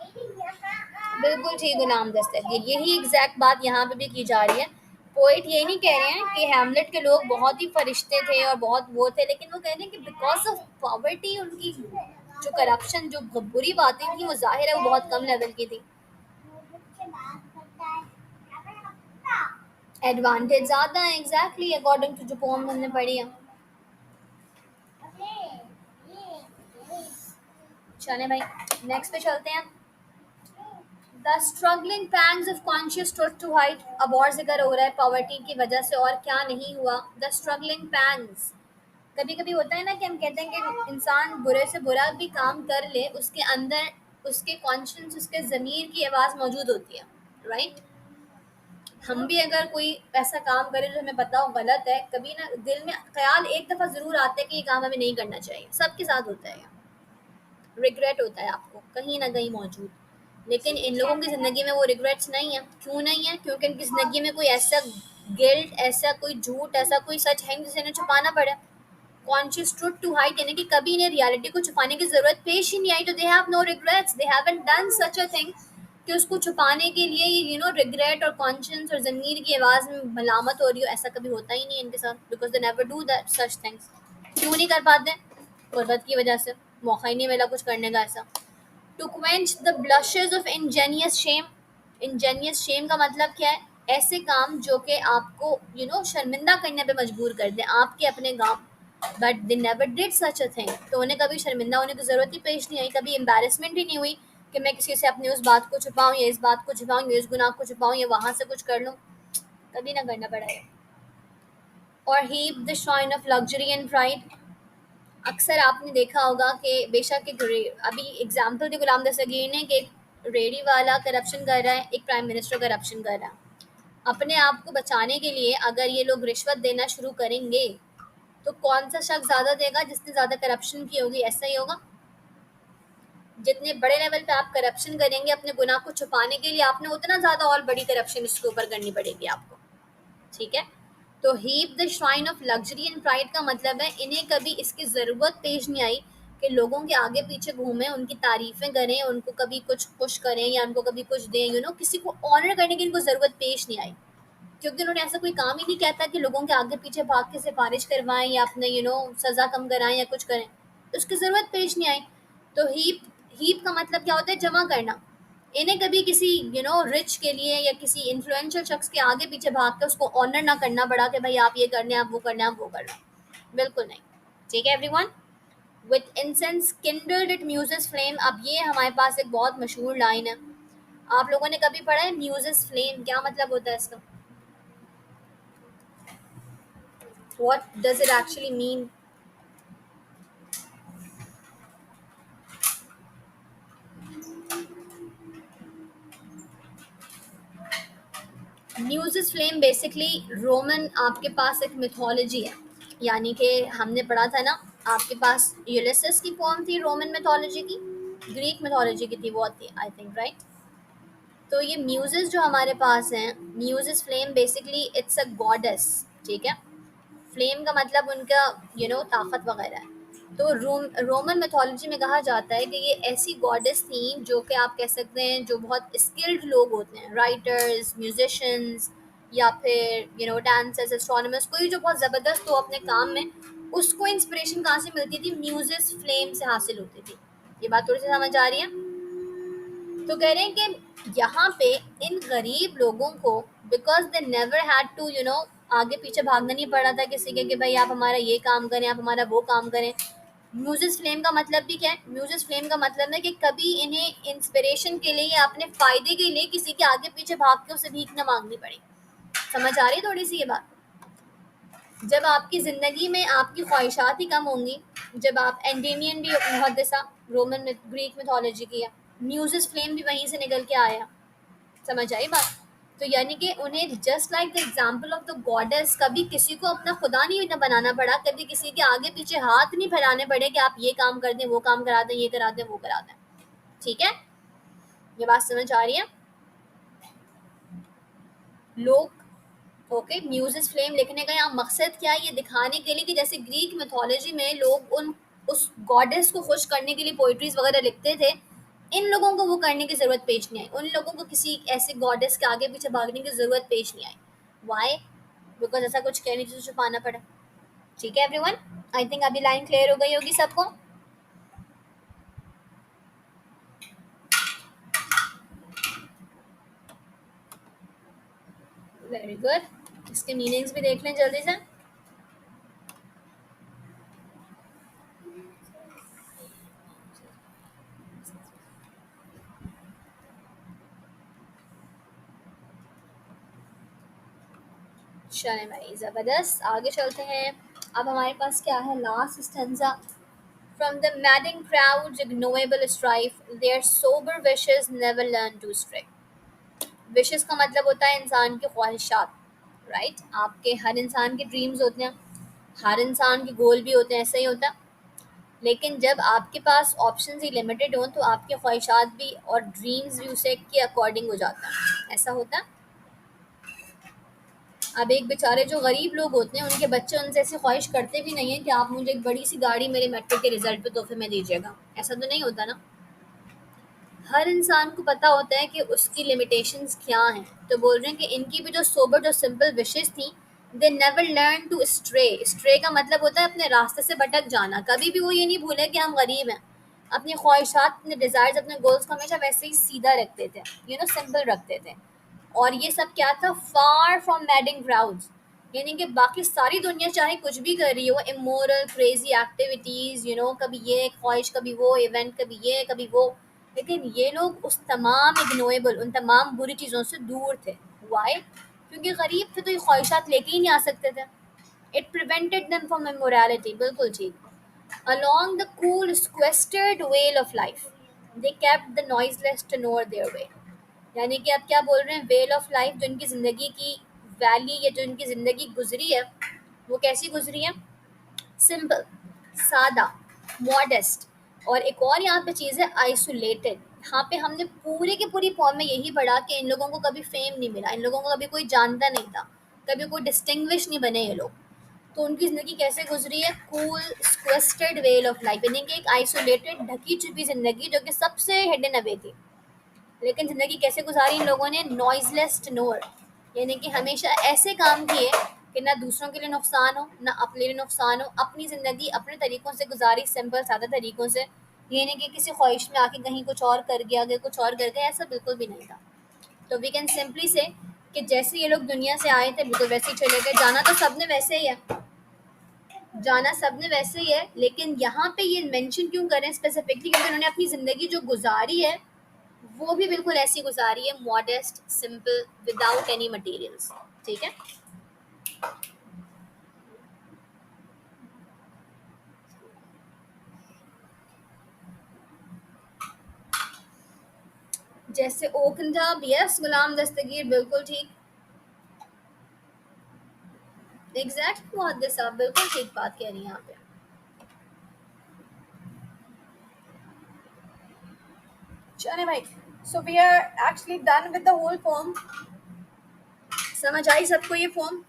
बिल्कुल ठीक गुलाम दस्तगीर, यही एग्जैक्ट बात यहाँ पे भी की जा रही है। पोइट ये नहीं कह रहे हैं कि हैमलेट के लोग बहुत ही फरिश्ते थे और बहुत वो थे, लेकिन वो कह रहे हैं कि बिकॉज ऑफ पॉवर्टी उनकी जो करप्शन, जो बुरी बातें थी, वो जाहिर है वो बहुत कम लेवल की थी। एडवांटेज ज़्यादा है, एग्जैक्टली अकॉर्डिंग टू जो पोम हमने पढ़ी है। चले भाई नेक्स्ट पे चलते हैं। The struggling pangs of conscious truth to hide, अब और जिक्र हो रहा है पॉवर्टी की वजह से और क्या नहीं हुआ। द स्ट्रगलिंग पैंग्स, कभी कभी होता है ना कि हम कहते हैं कि इंसान बुरे से बुरा भी काम कर ले, उसके अंदर उसके कॉन्शियस, उसके ज़मीर की आवाज़ मौजूद होती है, राइट। हम भी अगर कोई ऐसा काम करें जो हमें पता हो गलत है, कभी ना दिल में ख्याल एक दफ़ा ज़रूर आता है कि ये काम हमें नहीं करना चाहिए। सबके साथ होता है, रिग्रेट होता है आपको कहीं ना कहीं मौजूद। लेकिन इन लोगों की ज़िंदगी में वो रिग्रेट्स नहीं है। क्यों नहीं है? क्योंकि इनकी ज़िंदगी में कोई ऐसा गिल्ट, ऐसा कोई झूठ, ऐसा कोई सच है जिसे इन्हें छुपाना पड़े। कॉन्शियस ट्रुथ टू हाइड, यानी कि कभी इन्हें रियलिटी को छुपाने की ज़रूरत पेश ही नहीं आई, तो they have no regrets, they haven't done such a thing कि उसको छुपाने के लिए रिग्रेट और कॉन्शियस और ज़मीर की आवाज़ में मलामत हो रही हो। ऐसा कभी होता ही नहीं है इनके साथ, because they never do that such things. क्यों नहीं कर पाते? गुर्बत की वजह से, मौका ही नहीं मिला कुछ करने का ऐसा। To quench the blushes of ingenuous shame, ingenuous shame का मतलब क्या है? ऐसे काम जो कि आपको शर्मिंदा करने पे मजबूर कर दें आपके अपने काम। But they never did such a thing, तो उन्हें कभी शर्मिंदा होने की ज़रूरत ही पेश नहीं आई, कभी एम्बेरसमेंट ही नहीं हुई कि मैं किसी से अपनी उस बात को छुपाऊँ या इस बात को छुपाऊँ या इस गुनाह को छुपाऊँ या वहाँ से कुछ कर लूँ। कभी ना करना पड़ा है। और heap the shine of luxury and pride, अक्सर आपने देखा होगा कि बेशक अभी एग्जाम्पल दी गुलाम दस्तगीर ने कि एक रेडी वाला करप्शन कर रहा है, एक प्राइम मिनिस्टर करप्शन कर रहा है। अपने आप को बचाने के लिए अगर ये लोग रिश्वत देना शुरू करेंगे तो कौन सा शख्स ज़्यादा देगा? जिसने ज़्यादा करप्शन की होगी, ऐसा ही होगा। जितने बड़े लेवल पे आप करप्शन करेंगे अपने गुनाह को छुपाने के लिए, आपने उतना ज़्यादा और बड़ी करप्शन इसके ऊपर करनी पड़ेगी आपको। ठीक है। तो heap the shrine of luxury and pride का मतलब है इन्हें कभी इसकी ज़रूरत पेश नहीं आई कि लोगों के आगे पीछे घूमें, उनकी तारीफ़ें करें, उनको कभी कुछ खुश करें या उनको कभी कुछ दें, किसी को ऑनर करने की इनको ज़रूरत पेश नहीं आई, क्योंकि उन्होंने ऐसा कोई काम ही नहीं किया था कि लोगों के आगे पीछे भाग के सिफारिश करवाएं या अपने सज़ा कम कराएं या कुछ करें, उसकी ज़रूरत पेश नहीं आई। तो हीप हीप का मतलब क्या होता है? जमा करना। इन्हें कभी किसी रिच के लिए या किसी इन्फ्लुएंशियल शख्स के आगे पीछे भाग के उसको ऑनर ना करना पड़ा कि भाई आप ये करने, आप वो करना, आप वो करना। बिल्कुल नहीं। ठीक है everyone. With incense kindled it Muses flame, अब ये हमारे पास एक बहुत मशहूर लाइन है। आप लोगों ने कभी पढ़ा है म्यूजेस फ्लेम? क्या मतलब होता है इसका? What does it actually mean? म्यूजिस flame basically Roman आपके पास एक मिथोलॉजी है, यानी कि हमने पढ़ा था ना, आपके पास यूलिसिस की फॉर्म थी रोमन मिथोलॉजी की, ग्रीक मिथोलॉजी की थी वो थी आई थिंक, राइट। तो ये म्यूजिस जो हमारे पास हैं, म्यूजिस flame basically it's a goddess. ठीक है। फ्लेम का मतलब उनका ताकत वगैरह है। तो रोमन मिथोलॉजी में कहा जाता है कि ये ऐसी गॉडेस थी जो कि आप कह सकते हैं जो बहुत स्किल्ड लोग होते हैं, राइटर्स, म्यूजिशियंस या फिर डांसर्स, एस्ट्रोनॉमर्स, कोई जो बहुत ज़बरदस्त हो अपने काम में, उसको इंस्पिरेशन कहाँ से मिलती थी? म्यूजिस फ्लेम से हासिल होती थी। ये बात थोड़ी सी समझ आ रही है? तो कह रहे हैं कि यहाँ पे इन गरीब लोगों को, because they never had to आगे पीछे भागना नहीं पड़ा था किसी के कि भाई आप हमारा ये काम करें, आप हमारा वो काम करें। म्यूजिस फ्लेम का मतलब भी क्या है? म्यूजिस फ्लेम का मतलब है कि कभी इन्हें इंस्पिरेशन के लिए या अपने फायदे के लिए किसी के आगे पीछे भाग के उसे भीख न मांगनी पड़ी। समझ आ रही है थोड़ी सी ये बात? जब आपकी ज़िंदगी में आपकी ख्वाहिशात ही कम होंगी, जब आप एंडेमियन भी मुहद्दिसा रोमन ग्रीक मिथोलॉजी की है, म्यूजिस फ्लेम भी वहीं से निकल के आया। समझ आई बात? तो यानी कि उन्हें just like the example of the goddess कभी किसी को अपना खुदा नहीं ना बनाना पड़ा, कभी किसी के आगे पीछे हाथ नहीं फैलाने पड़े कि आप ये काम कर दें, वो काम करा दें, ये करा दें, वो करा दें। ठीक है, ये बात समझ आ रही है? लोग ओके, म्यूजिस फ्लेम लिखने का यहाँ मकसद क्या है? ये दिखाने के लिए कि जैसे ग्रीक मिथोलॉजी में लोग उन उस गॉडेस को खुश करने के लिए पोइट्रीज वगैरह लिखते थे, इन लोगों को वो करने की ज़रूरत पेश नहीं आई, उन लोगों को किसी ऐसे गॉडेस के आगे पीछे भागने की ज़रूरत पेश नहीं आई। वाई? बिकॉज ऐसा कुछ कहने से छुपाना पड़ा। ठीक है एवरीवन, आई थिंक अभी लाइन क्लियर हो गई होगी सबको। वेरी गुड, इसके मीनिंग्स भी देख लें जल्दी से। चलें भाई, ज़बरदस्त, आगे चलते हैं। अब हमारे पास क्या है? Last stanza. From the madding crowd's ignoble strife, their sober wishes never learn to stray. Wishes का मतलब होता है इंसान की ख्वाहिशात, राइट? आपके हर इंसान के ड्रीम्स होते हैं, हर इंसान के गोल भी होते हैं, ऐसा ही होता है। लेकिन जब आपके पास ऑप्शन ही लिमिटेड हों तो आपके ख्वाहिशात भी और ड्रीम्स भी उसे के अकॉर्डिंग हो जाता है, ऐसा होता है। अब एक बेचारे जो गरीब लोग होते हैं, उनके बच्चे उनसे ऐसी ख्वाहिश करते भी नहीं है कि आप मुझे एक बड़ी सी गाड़ी मेरे मैट्रिक के रिजल्ट पे तोहफे में दीजिएगा, ऐसा तो नहीं होता ना। हर इंसान को पता होता है कि उसकी लिमिटेशंस क्या हैं, तो बोल रहे हैं कि इनकी भी जो सोबर जो सिंपल विशेस थी, they never learn to stray. Stray का मतलब होता है अपने रास्ते से भटक जाना। कभी भी वो ये नहीं भूले कि हम गरीब हैं, अपनी ख्वाहिशात, अपने डिज़ायर्स, अपने गोल्स को हमेशा वैसे ही सीधा रखते थे, सिंपल रखते थे। और ये सब क्या था? फार फ्रॉम मैडिंग क्राउड्स, यानी कि बाकी सारी दुनिया चाहे कुछ भी कर रही हो, इमोरल क्रेजी एक्टिविटीज़, कभी ये ख्वाहिश, कभी वो इवेंट, कभी ये कभी वो, लेकिन ये लोग उस तमाम इग्नोएबल, उन तमाम बुरी चीज़ों से दूर थे। वाई? क्योंकि गरीब थे तो ये ख्वाहिशात लेके ही नहीं आ सकते थे। इट प्रिवेंटेड देम फ्रॉम इमोरैलिटी, बिल्कुल ठीक। Along the cool, sequestered way of life, they kept the noiseless tenor their way. यानी कि आप क्या बोल रहे हैं? वेल ऑफ लाइफ, जो इनकी ज़िंदगी की वैली या जो इनकी ज़िंदगी गुजरी है, वो कैसी गुजरी है? सिंपल, सादा, मॉडेस्ट। और एक और यहाँ पे चीज़ है, आइसोलेटेड। यहाँ पे हमने पूरे के पूरी फॉर्म में यही पढ़ा कि इन लोगों को कभी फेम नहीं मिला, इन लोगों को कभी कोई जानता नहीं था, कभी कोई डिस्टिंग्विश नहीं बने ये लोग। तो उनकी ज़िंदगी कैसे गुजरी है? कूल, स्क्वेस्टेड वेल ऑफ लाइफ, यानी कि एक आइसोलेटेड, ढकी छुपी ज़िंदगी जो कि सबसे हिडन अवे थी। लेकिन ज़िंदगी कैसे गुजारी इन लोगों ने? नॉइजलेस टेन्योर, यानी कि हमेशा ऐसे काम किए कि ना दूसरों के लिए नुकसान हो, ना अपने लिए नुकसान हो, अपनी ज़िंदगी अपने तरीक़ों से गुजारी, सिंपल सादा तरीक़ों से। ये नहीं कि किसी ख्वाहिश में आके कहीं कुछ और कर गया, आगे कुछ और कर गया, ऐसा बिल्कुल भी नहीं था। तो वी कैन सिंपली से कि जैसे ये लोग दुनिया से आए थे बिल्कुल वैसे ही चले गए। जाना तो सब ने वैसे ही है, जाना सब ने वैसे ही है, लेकिन यहाँ पे ये मेंशन क्यों करें स्पेसिफिकली? क्योंकि उन्होंने अपनी ज़िंदगी जो गुजारी है वो भी बिल्कुल ऐसी गुजारी है, modest, simple, without any materials. ठीक है, जैसे ओकंजा, यस, गुलाम दस्तगीर, बिल्कुल ठीक, एग्जैक्ट मुहद्दिस साहब, बिल्कुल ठीक बात कह रही हैं यहाँ पे। चले भाई, so we are actually done with the whole form. समझ आई सबको ये फॉर्म?